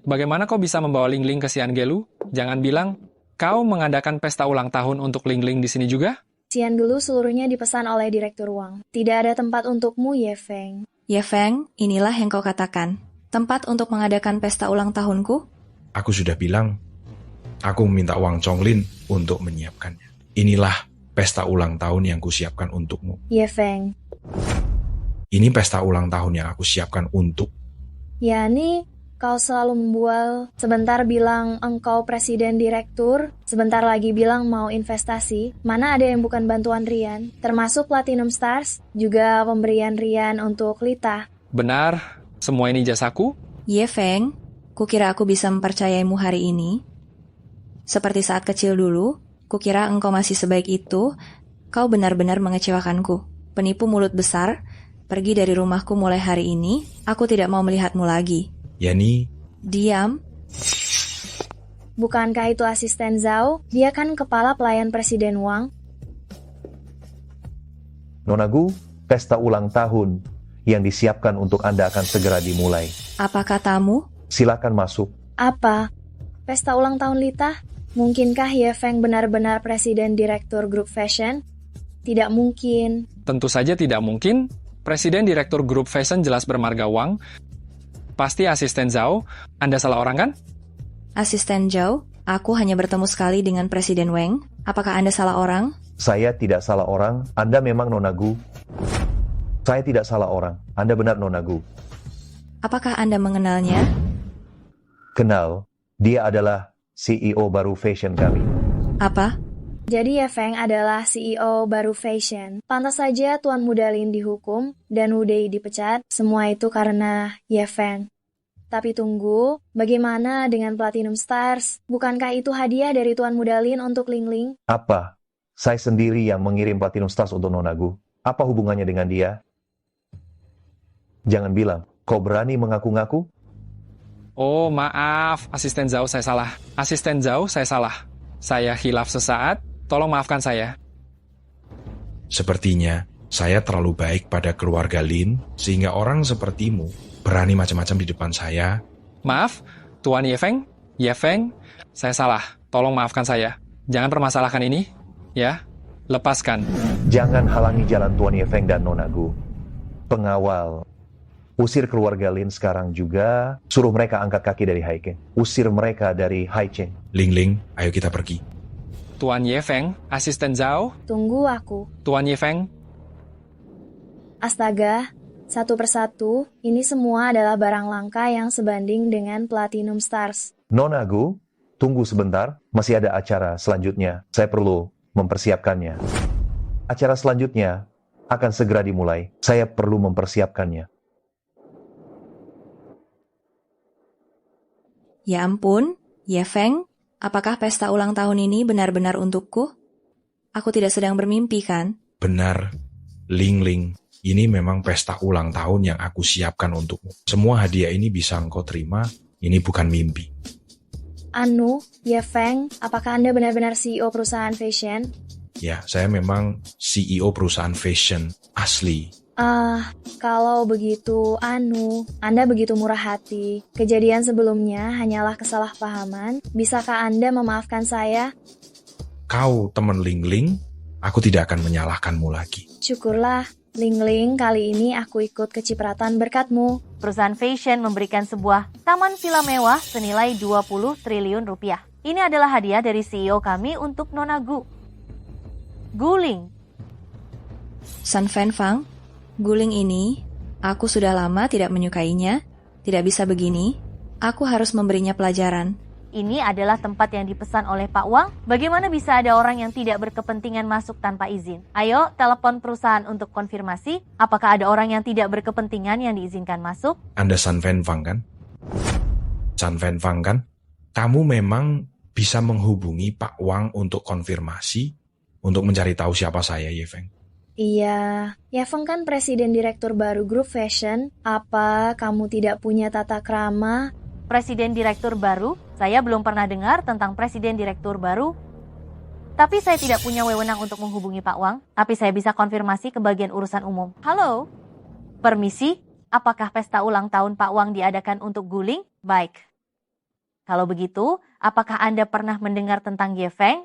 Bagaimana kau bisa membawa Ling ke Xian Gelu? Jangan bilang kau mengadakan pesta ulang tahun untuk Ling di sini juga? Xian Gelu seluruhnya dipesan oleh Direktur Wang. Tidak ada tempat untukmu, Ye Feng. Ye Feng, inilah yang kau katakan. Tempat untuk mengadakan pesta ulang tahunku? Aku sudah bilang, aku meminta Wang Chonglin untuk menyiapkannya. Inilah pesta ulang tahun yang kusiapkan untukmu. Ye Feng. Ini pesta ulang tahun yang aku siapkan untuk. Yani, Kau selalu membual, sebentar bilang engkau presiden direktur, sebentar lagi bilang mau investasi. Mana ada yang bukan bantuan Rian, termasuk Platinum Stars, juga pemberian Rian untuk Lita. Benar, semua ini jasaku? Ye Feng, kukira aku bisa mempercayaimu hari ini. Seperti saat kecil dulu, kukira engkau masih sebaik itu, kau benar-benar mengecewakanku. Penipu mulut besar, pergi dari rumahku mulai hari ini, aku tidak mau melihatmu lagi. Yani, diam. Bukankah itu asisten Zhao? Dia kan kepala pelayan Presiden Wang. Nona Gu, pesta ulang tahun yang disiapkan untuk Anda akan segera dimulai. Apa katamu? Silakan masuk. Apa? Pesta ulang tahun Lita? Mungkinkah Ye Feng benar-benar presiden direktur grup fashion? Tidak mungkin. Tentu saja tidak mungkin. Presiden direktur grup fashion jelas bermarga Wang. Pasti asisten Zhao. Anda salah orang kan? Asisten Zhao, aku hanya bertemu sekali dengan Presiden Wang. Apakah Anda salah orang? Saya tidak salah orang, Anda memang Nona Gu. Saya tidak salah orang, Anda benar Nona Gu. Apakah Anda mengenalnya? Kenal, dia adalah CEO baru fashion kami. Apa? Jadi Ye Feng adalah CEO baru fashion. Pantas saja Tuan Muda Lin dihukum dan Wu Dei dipecat. Semua itu karena Ye Feng. Tapi tunggu, bagaimana dengan Platinum Stars? Bukankah itu hadiah dari Tuan Muda Lin untuk Ling Ling? Apa? Saya sendiri yang mengirim Platinum Stars untuk Nona Gu. Apa hubungannya dengan dia? Jangan bilang, kau berani mengaku-ngaku? Oh, maaf. Asisten Zhao, saya salah. Asisten Zhao, saya salah. Saya khilaf sesaat. Tolong maafkan saya. Sepertinya saya terlalu baik pada keluarga Lin, sehingga orang sepertimu berani macam-macam di depan saya. Maaf, Tuan Ye Feng. Ye Feng, saya salah. Tolong maafkan saya. Jangan permasalahkan ini, ya. Lepaskan. Jangan halangi jalan Tuan Ye Feng dan Nona Gu. Pengawal, usir keluarga Lin sekarang juga. Suruh mereka angkat kaki dari Haiken. Usir mereka dari Haichen. Ling Ling, ayo kita pergi. Tuan Ye Feng, asisten Zhao. Tunggu aku. Tuan Ye Feng. Astaga, satu persatu, ini semua adalah barang langka yang sebanding dengan Platinum Stars. Nona Gu, tunggu sebentar. Masih ada acara selanjutnya. Saya perlu mempersiapkannya. Acara selanjutnya akan segera dimulai. Saya perlu mempersiapkannya. Ya ampun, Ye Feng. Apakah pesta ulang tahun ini benar-benar untukku? Aku tidak sedang bermimpi, kan? Benar, Ling Ling. Ini memang pesta ulang tahun yang aku siapkan untukmu. Semua hadiah ini bisa engkau terima. Ini bukan mimpi. Anu, Ye Feng, apakah Anda benar-benar CEO perusahaan fashion? Ya, saya memang CEO perusahaan fashion asli. Kalau begitu, Anda begitu murah hati. Kejadian sebelumnya hanyalah kesalahpahaman. Bisakah Anda memaafkan saya? Kau teman Ling Ling, aku tidak akan menyalahkanmu lagi. Syukurlah, Ling Ling, kali ini aku ikut kecipratan berkatmu. Perusahaan fashion memberikan sebuah taman villa mewah senilai 20 triliun rupiah. Ini adalah hadiah dari CEO kami untuk Nona Gu. Guling. San Fan Fang, Guling ini, aku sudah lama tidak menyukainya. Tidak bisa begini, aku harus memberinya pelajaran. Ini adalah tempat yang dipesan oleh Pak Wang. Bagaimana bisa ada orang yang tidak berkepentingan masuk tanpa izin? Ayo, telepon perusahaan untuk konfirmasi. Apakah ada orang yang tidak berkepentingan yang diizinkan masuk? Anda San Fan Fang kan? San Fan Fang kan? Kamu memang bisa menghubungi Pak Wang untuk konfirmasi, untuk mencari tahu siapa saya, Ye Feng. Iya, Ye Feng kan presiden direktur baru grup fashion. Apa kamu tidak punya tata krama? Presiden direktur baru? Saya belum pernah dengar tentang presiden direktur baru. Tapi saya tidak punya wewenang untuk menghubungi Pak Wang. Tapi saya bisa konfirmasi ke bagian urusan umum. Halo? Permisi, apakah pesta ulang tahun Pak Wang diadakan untuk Guling? Baik. Kalau begitu, apakah Anda pernah mendengar tentang Ye Feng?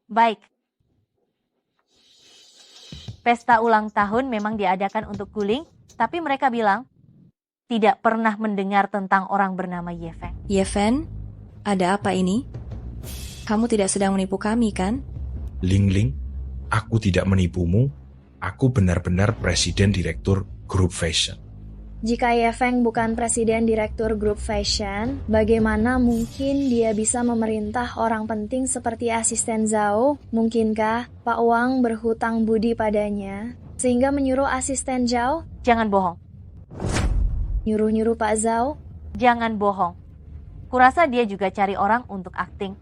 Baik. Pesta ulang tahun memang diadakan untuk Guling, tapi mereka bilang tidak pernah mendengar tentang orang bernama Ye Feng. Ye Feng, ada apa ini? Kamu tidak sedang menipu kami, kan? Ling Ling, aku tidak menipumu. Aku benar-benar presiden direktur grup fashion. Jika Ye Feng bukan presiden direktur grup fashion, bagaimana mungkin dia bisa memerintah orang penting seperti asisten Zhao? Mungkinkah Pak Wang berhutang budi padanya, sehingga menyuruh asisten Zhao? Jangan bohong. Nyuruh-nyuruh Pak Zhao? Jangan bohong. Kurasa dia juga cari orang untuk akting.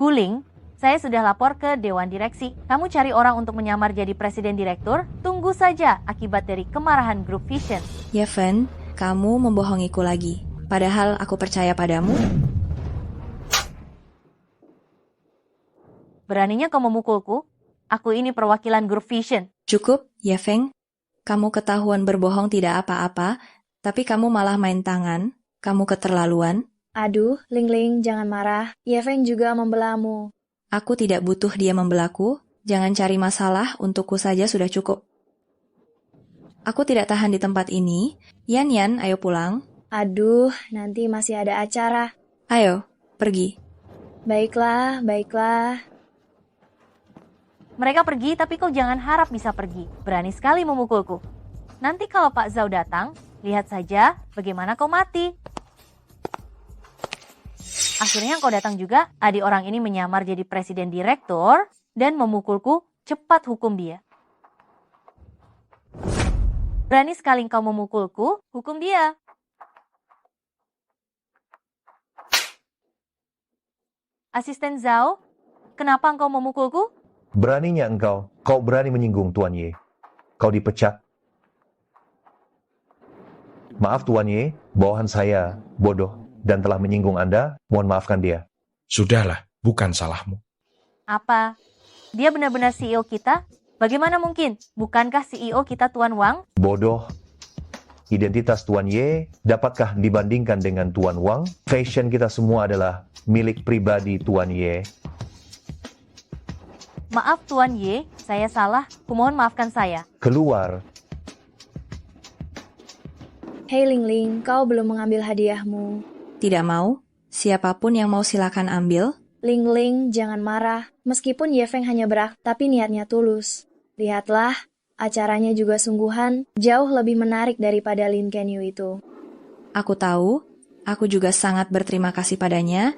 Guling, saya sudah lapor ke Dewan Direksi. Kamu cari orang untuk menyamar jadi presiden direktur? Tunggu saja akibat dari kemarahan grup fashion. Ye Feng, kamu membohongiku lagi. Padahal aku percaya padamu. Beraninya kau memukulku? Aku ini perwakilan grup fashion. Cukup, Ye Feng. Kamu ketahuan berbohong tidak apa-apa, tapi kamu malah main tangan. Kamu keterlaluan. Aduh, Ling Ling, jangan marah. Ye Feng juga membelamu. Aku tidak butuh dia membelaku. Jangan cari masalah, untukku saja sudah cukup. Aku tidak tahan di tempat ini. Yan Yan, ayo pulang. Aduh, nanti masih ada acara. Ayo, pergi. Baiklah, baiklah. Mereka pergi, tapi kau jangan harap bisa pergi. Berani sekali memukulku. Nanti kalau Pak Zhao datang, lihat saja bagaimana kau mati. Akhirnya kau datang juga, adik orang ini menyamar jadi presiden direktur dan memukulku, cepat hukum dia. Berani sekali kau memukulku, hukum dia. Asisten Zhao, kenapa engkau memukulku? Beraninya kau berani menyinggung Tuan Ye. Kau dipecat. Maaf Tuan Ye, bawahan saya bodoh dan telah menyinggung Anda, mohon maafkan dia. Sudahlah, bukan salahmu. Apa? Dia benar-benar CEO kita? Bagaimana mungkin? Bukankah CEO kita Tuan Wang? Bodoh. Identitas Tuan Ye dapatkah dibandingkan dengan Tuan Wang? Fashion kita semua adalah milik pribadi Tuan Ye. Maaf Tuan Ye, saya salah. Kumohon maafkan saya. Keluar. Hei Ling Ling, kau belum mengambil hadiahmu. Tidak mau? Siapapun yang mau silakan ambil. Ling Ling, jangan marah. Meskipun Ye Feng hanya berak, tapi niatnya tulus. Lihatlah, acaranya juga sungguhan, jauh lebih menarik daripada Lin Kenyu itu. Aku tahu, aku juga sangat berterima kasih padanya,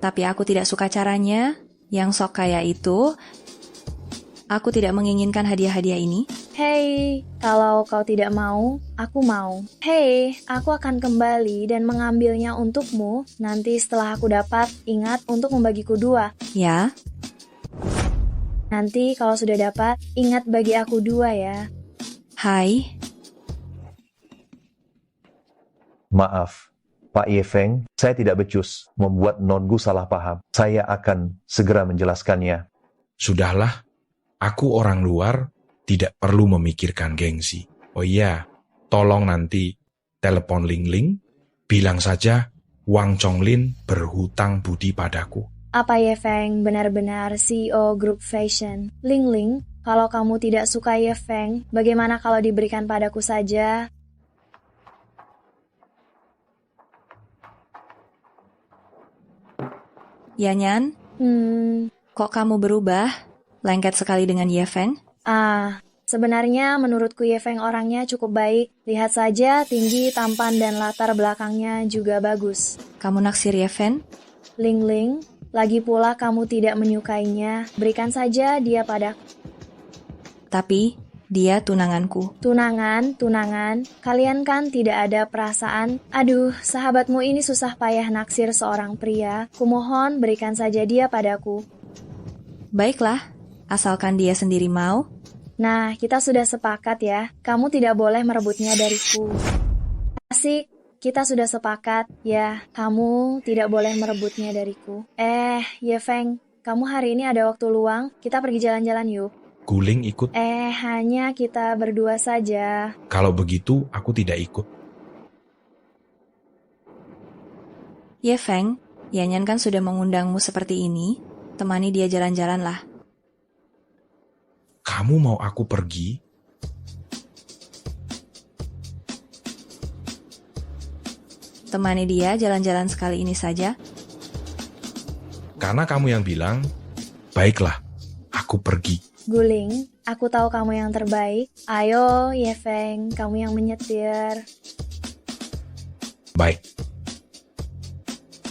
tapi aku tidak suka caranya. Yang sok kaya itu, aku tidak menginginkan hadiah-hadiah ini. Hei, kalau kau tidak mau, aku mau. Hei, aku akan kembali dan mengambilnya untukmu. Nanti setelah aku dapat, ingat untuk membagiku 2. Ya. Nanti kalau sudah dapat, ingat bagi aku 2 ya. Hai. Maaf, Pak Ye Feng, saya tidak becus membuat nongu salah paham. Saya akan segera menjelaskannya. Sudahlah, aku orang luar, tidak perlu memikirkan gengsi. Oh iya, tolong nanti telepon Ling Ling, bilang saja Wang Chonglin berhutang budi padaku. Apa Ye Feng benar-benar CEO grup fashion? Ling Ling, kalau kamu tidak suka Ye Feng, bagaimana kalau diberikan padaku saja? Yanyan, kok kamu berubah? Lengket sekali dengan Ye Feng? Sebenarnya menurutku Ye Feng orangnya cukup baik. Lihat saja tinggi, tampan, dan latar belakangnya juga bagus. Kamu naksir Ye Feng? Ling Ling, lagi pula kamu tidak menyukainya. Berikan saja dia padaku. Tapi dia tunanganku. Tunangan. Kalian kan tidak ada perasaan. Aduh, sahabatmu ini susah payah naksir seorang pria. Kumohon berikan saja dia padaku. Baiklah, asalkan dia sendiri mau. Nah, kita sudah sepakat ya. Kamu tidak boleh merebutnya dariku. Asik, kita sudah sepakat. Ya, kamu tidak boleh merebutnya dariku. Ye Feng, kamu hari ini ada waktu luang? Kita pergi jalan-jalan yuk. Guling ikut. Hanya kita berdua saja. Kalau begitu, aku tidak ikut. Ye Feng, Yanyan kan sudah mengundangmu seperti ini. Temani dia jalan-jalanlah. Kamu mau aku pergi? Temani dia jalan-jalan sekali ini saja. Karena kamu yang bilang, baiklah, aku pergi. Guling, aku tahu kamu yang terbaik. Ayo, Ye Feng, kamu yang menyetir. Baik.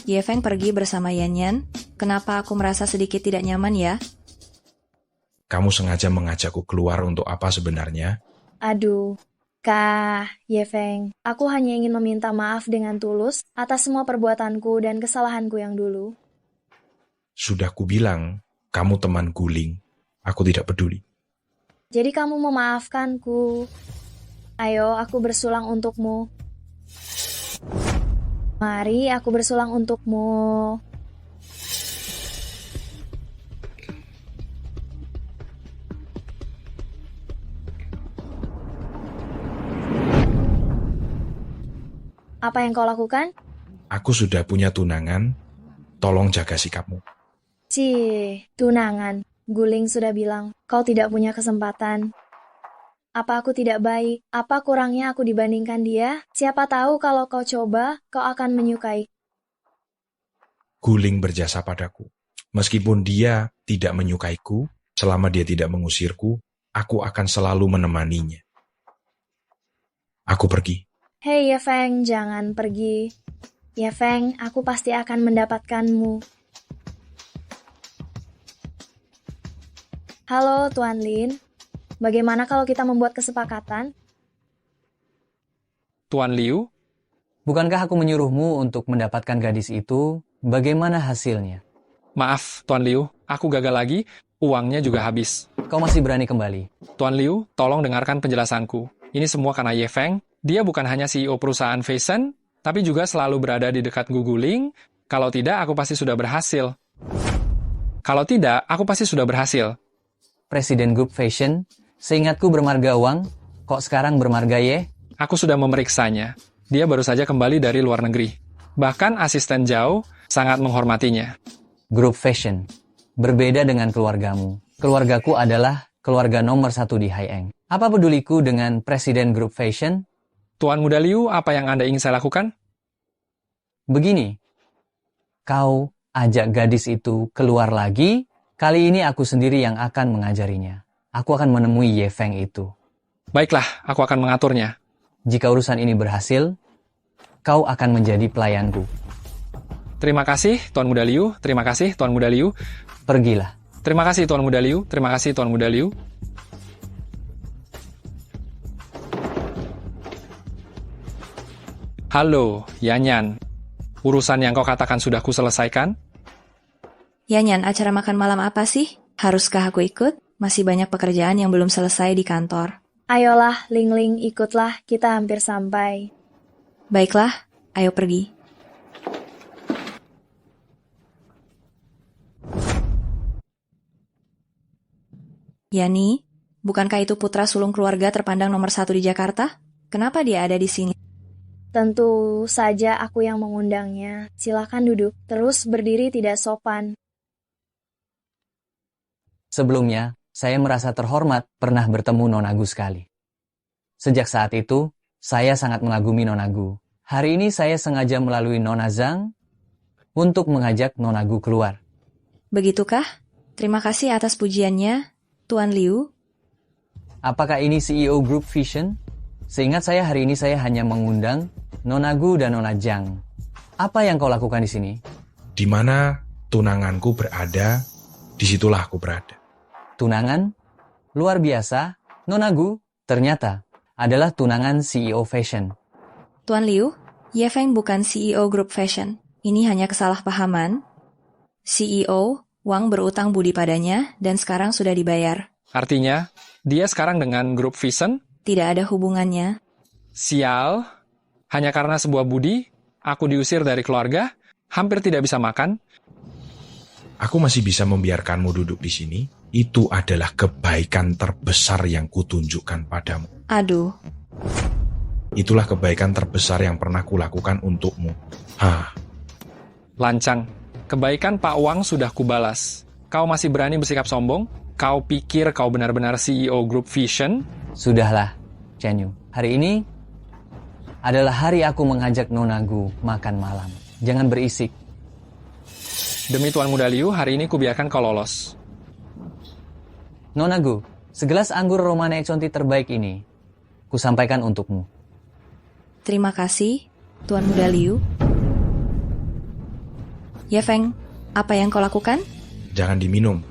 Ye Feng pergi bersama Yan Yan. Kenapa aku merasa sedikit tidak nyaman ya? Kamu sengaja mengajakku keluar untuk apa sebenarnya? Aduh, Kak Ye Feng, aku hanya ingin meminta maaf dengan tulus atas semua perbuatanku dan kesalahanku yang dulu. Sudah kubilang, kamu teman guling. Aku tidak peduli. Jadi kamu memaafkanku. Ayo, aku bersulang untukmu. Mari, aku bersulang untukmu. Apa yang kau lakukan? Aku sudah punya tunangan. Tolong jaga sikapmu. Cih, tunangan. Guling sudah bilang, kau tidak punya kesempatan. Apa aku tidak baik? Apa kurangnya aku dibandingkan dia? Siapa tahu kalau kau coba, kau akan menyukai. Guling berjasa padaku. Meskipun dia tidak menyukaiku, selama dia tidak mengusirku, aku akan selalu menemaninya. Aku pergi. Hei Ye Feng, jangan pergi. Ye Feng, aku pasti akan mendapatkanmu. Halo Tuan Lin, bagaimana kalau kita membuat kesepakatan? Tuan Liu? Bukankah aku menyuruhmu untuk mendapatkan gadis itu? Bagaimana hasilnya? Maaf, Tuan Liu, aku gagal lagi, uangnya juga habis. Kau masih berani kembali? Tuan Liu, tolong dengarkan penjelasanku. Ini semua karena Ye Feng. Dia bukan hanya CEO perusahaan fashion, tapi juga selalu berada di dekat Guguling. Kalau tidak, aku pasti sudah berhasil. Kalau tidak, aku pasti sudah berhasil. Presiden grup fashion, seingatku bermarga uang, kok sekarang bermarga Ye? Aku sudah memeriksanya. Dia baru saja kembali dari luar negeri. Bahkan asisten Zhao sangat menghormatinya. Grup fashion, berbeda dengan keluargamu. Keluargaku adalah keluarga nomor 1 di Haieng. Apa peduliku dengan presiden grup fashion? Tuan Muda Liu, apa yang Anda ingin saya lakukan? Begini, kau ajak gadis itu keluar lagi, kali ini aku sendiri yang akan mengajarinya. Aku akan menemui Ye Feng itu. Baiklah, aku akan mengaturnya. Jika urusan ini berhasil, kau akan menjadi pelayanku. Terima kasih, Tuan Muda Liu. Terima kasih, Tuan Muda Liu. Pergilah. Terima kasih, Tuan Muda Liu. Terima kasih, Tuan Muda Liu. Halo, Yan Yan. Urusan yang kau katakan sudah kuselesaikan? Yan Yan, acara makan malam apa sih? Haruskah aku ikut? Masih banyak pekerjaan yang belum selesai di kantor. Ayolah, Ling Ling, ikutlah. Kita hampir sampai. Baiklah, ayo pergi. Yani, bukankah itu putra sulung keluarga terpandang nomor 1 di Jakarta? Kenapa dia ada di sini? Tentu saja aku yang mengundangnya. Silakan duduk, terus berdiri tidak sopan. Sebelumnya, saya merasa terhormat pernah bertemu Nonagu sekali. Sejak saat itu, saya sangat mengagumi Nonagu. Hari ini saya sengaja melalui Nona Zhang untuk mengajak Nonagu keluar. Begitukah? Terima kasih atas pujiannya, Tuan Liu. Apakah ini CEO Group Vision? Seingat saya hari ini saya hanya mengundang Nonagu dan Nona Zhang. Apa yang kau lakukan di sini? Di mana tunanganku berada, disitulah aku berada. Tunangan? Luar biasa. Nonagu, ternyata, adalah tunangan CEO Fashion. Tuan Liu, Ye Feng bukan CEO Group Fashion. Ini hanya kesalahpahaman. CEO, Wang berutang budi padanya, dan sekarang sudah dibayar. Artinya, dia sekarang dengan Grup Vision? Tidak ada hubungannya. Sial, hanya karena sebuah budi, aku diusir dari keluarga, hampir tidak bisa makan. Aku masih bisa membiarkanmu duduk di sini. Itu adalah kebaikan terbesar yang kutunjukkan padamu. Aduh. Itulah kebaikan terbesar yang pernah kulakukan untukmu. Lancang, kebaikan Pak Wang sudah kubalas. Kau masih berani bersikap sombong? Kau pikir kau benar-benar CEO Group Vision? Sudahlah, Chen Yu. Hari ini adalah hari aku mengajak Nonagu makan malam. Jangan berisik. Demi Tuan Muda Liu, hari ini kubiarkan kau lolos. Nonagu, segelas anggur Romane Conti terbaik ini, kusampaikan untukmu. Terima kasih. Tuan Muda Liu. Ye Feng, apa yang kau lakukan? Jangan diminum.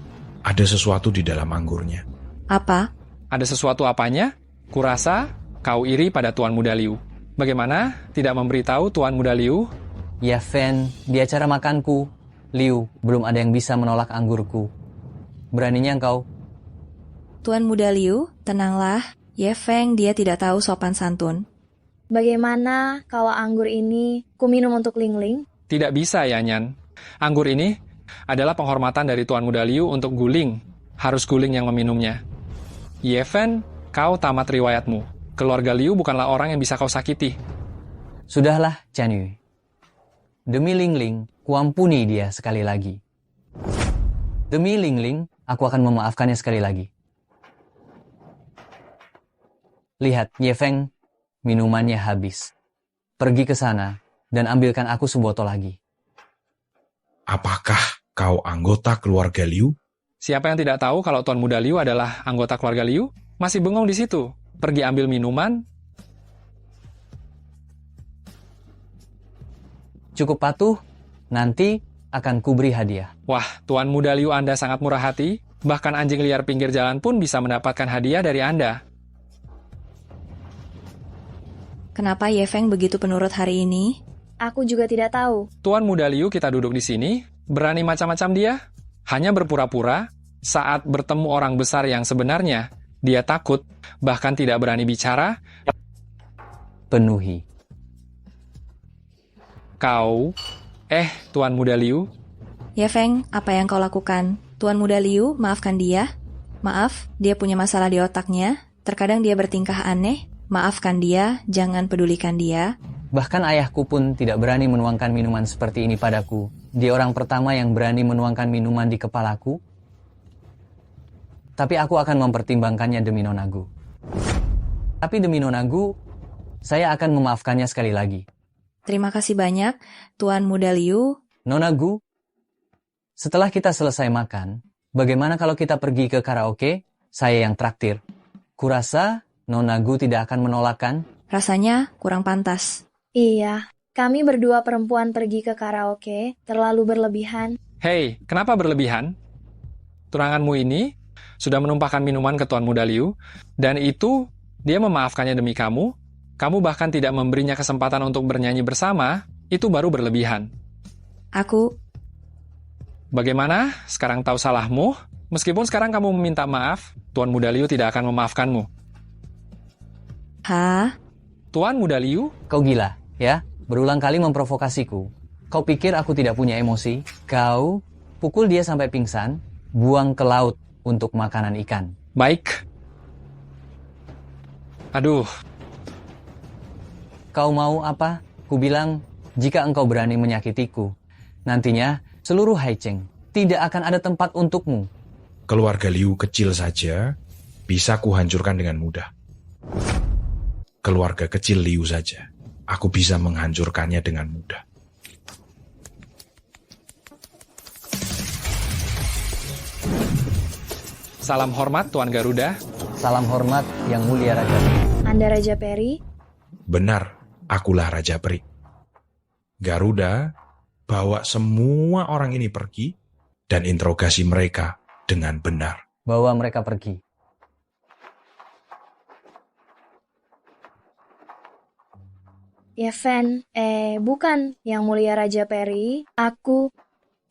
Ada sesuatu di dalam anggurnya. Apa? Ada sesuatu apanya? Kurasa kau iri pada Tuan Muda Liu. Bagaimana tidak memberitahu Tuan Muda Liu? Ya Fen, di acara makanku, Liu, belum ada yang bisa menolak anggurku. Beraninya engkau. Tuan Muda Liu, tenanglah. Ye Feng, dia tidak tahu sopan santun. Bagaimana kalau anggur ini ku minum untuk Ling Ling? Tidak bisa, Yanyan. Anggur ini adalah penghormatan dari Tuan Muda Liu untuk Guling. Harus Guling yang meminumnya. Ye Fen, kau tamat riwayatmu. Keluarga Liu bukanlah orang yang bisa kau sakiti. Sudahlah, Chan Yu. Demi Ling Ling, kuampuni dia sekali lagi. Demi Ling Ling, aku akan memaafkannya sekali lagi. Lihat, Ye Feng, minumannya habis. Pergi ke sana dan ambilkan aku sebotol lagi. Apakah kau anggota keluarga Liu? Siapa yang tidak tahu kalau Tuan Muda Liu adalah anggota keluarga Liu? Masih bengong di situ. Pergi ambil minuman. Cukup patuh, nanti akan kuberi hadiah. Wah, Tuan Muda Liu Anda sangat murah hati. Bahkan anjing liar pinggir jalan pun bisa mendapatkan hadiah dari Anda. Kenapa Ye Feng begitu penurut hari ini? Aku juga tidak tahu. Tuan Muda Liu kita duduk di sini, berani macam-macam dia. Hanya berpura-pura, saat bertemu orang besar yang sebenarnya, dia takut, bahkan tidak berani bicara. Penuhi. Kau, Tuan Muda Liu. Ye Feng, apa yang kau lakukan? Tuan Muda Liu, maafkan dia. Maaf, dia punya masalah di otaknya. Terkadang dia bertingkah aneh. Maafkan dia, jangan pedulikan dia. Bahkan ayahku pun tidak berani menuangkan minuman seperti ini padaku. Dia orang pertama yang berani menuangkan minuman di kepalaku. Tapi aku akan mempertimbangkannya demi Nonagu. Tapi demi Nonagu, saya akan memaafkannya sekali lagi. Terima kasih banyak, Tuan Muda Liu. Nonagu, setelah kita selesai makan, bagaimana kalau kita pergi ke karaoke? Saya yang traktir. Kurasa Nonagu tidak akan menolakkan. Rasanya kurang pantas. Iya, kami berdua perempuan pergi ke karaoke terlalu berlebihan. Hei, kenapa berlebihan? Tunanganmu ini sudah menumpahkan minuman ke Tuan Muda Liu, dan itu dia memaafkannya demi kamu. Kamu bahkan tidak memberinya kesempatan untuk bernyanyi bersama, itu baru berlebihan. Bagaimana? Sekarang tahu salahmu? Meskipun sekarang kamu meminta maaf, Tuan Muda Liu tidak akan memaafkanmu. Hah? Tuan Muda Liu? Kau gila, ya? Berulang kali memprovokasiku. Kau pikir aku tidak punya emosi? Kau pukul dia sampai pingsan, buang ke laut untuk makanan ikan. Baik. Aduh. Kau mau apa? Ku bilang, jika engkau berani menyakitiku, nantinya seluruh Haicheng tidak akan ada tempat untukmu. Keluarga Liu kecil saja bisa kuhancurkan dengan mudah. Keluarga kecil Liu saja, aku bisa menghancurkannya dengan mudah. Salam hormat, Tuan Garuda. Salam hormat, Yang Mulia Raja Peri. Anda Raja Peri? Benar, akulah Raja Peri. Garuda, bawa semua orang ini pergi dan interogasi mereka dengan benar. Bawa mereka pergi. Ya Fen, bukan Yang Mulia Raja Peri. Aku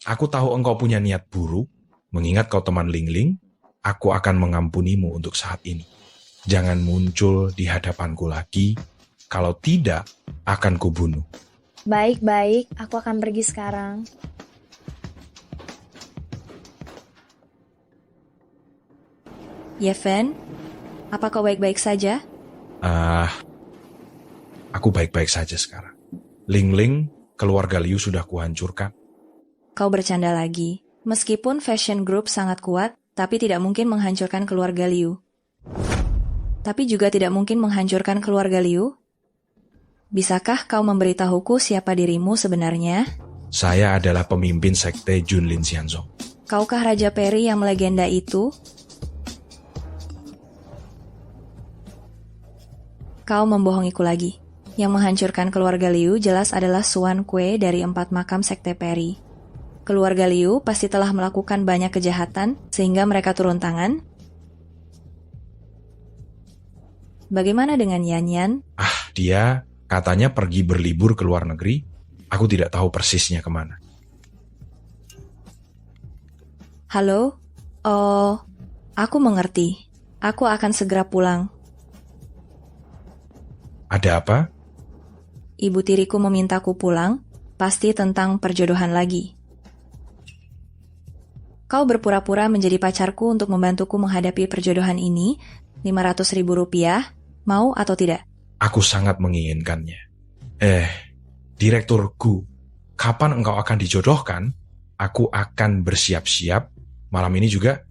tahu engkau punya niat buruk, mengingat kau teman Ling Ling, aku akan mengampunimu untuk saat ini. Jangan muncul di hadapanku lagi, kalau tidak akan kubunuh. Baik-baik, aku akan pergi sekarang. Ye Fen, apa kau baik-baik saja? Aku baik-baik saja sekarang. Ling Ling, keluarga Liu sudah kuhancurkan. Kau bercanda lagi. Meskipun Fashion Group sangat kuat, tapi tidak mungkin menghancurkan keluarga Liu. Tapi juga tidak mungkin menghancurkan keluarga Liu. Bisakah kau memberitahuku siapa dirimu sebenarnya? Saya adalah pemimpin sekte Junlin Xianzong. Kaukah Raja Peri yang melegenda itu? Kau membohongiku lagi. Yang menghancurkan keluarga Liu jelas adalah Suan Kue dari 4 makam Sekte Peri. Keluarga Liu pasti telah melakukan banyak kejahatan sehingga mereka turun tangan. Bagaimana dengan Yan Yan? Dia katanya pergi berlibur ke luar negeri. Aku tidak tahu persisnya kemana. Halo? Oh, aku mengerti. Aku akan segera pulang. Ada apa? Ibu tiriku memintaku pulang, pasti tentang perjodohan lagi. Kau berpura-pura menjadi pacarku untuk membantuku menghadapi perjodohan ini, 500.000 rupiah, mau atau tidak? Aku sangat menginginkannya. Direktur Gu, kapan engkau akan dijodohkan? Aku akan bersiap-siap. Malam ini juga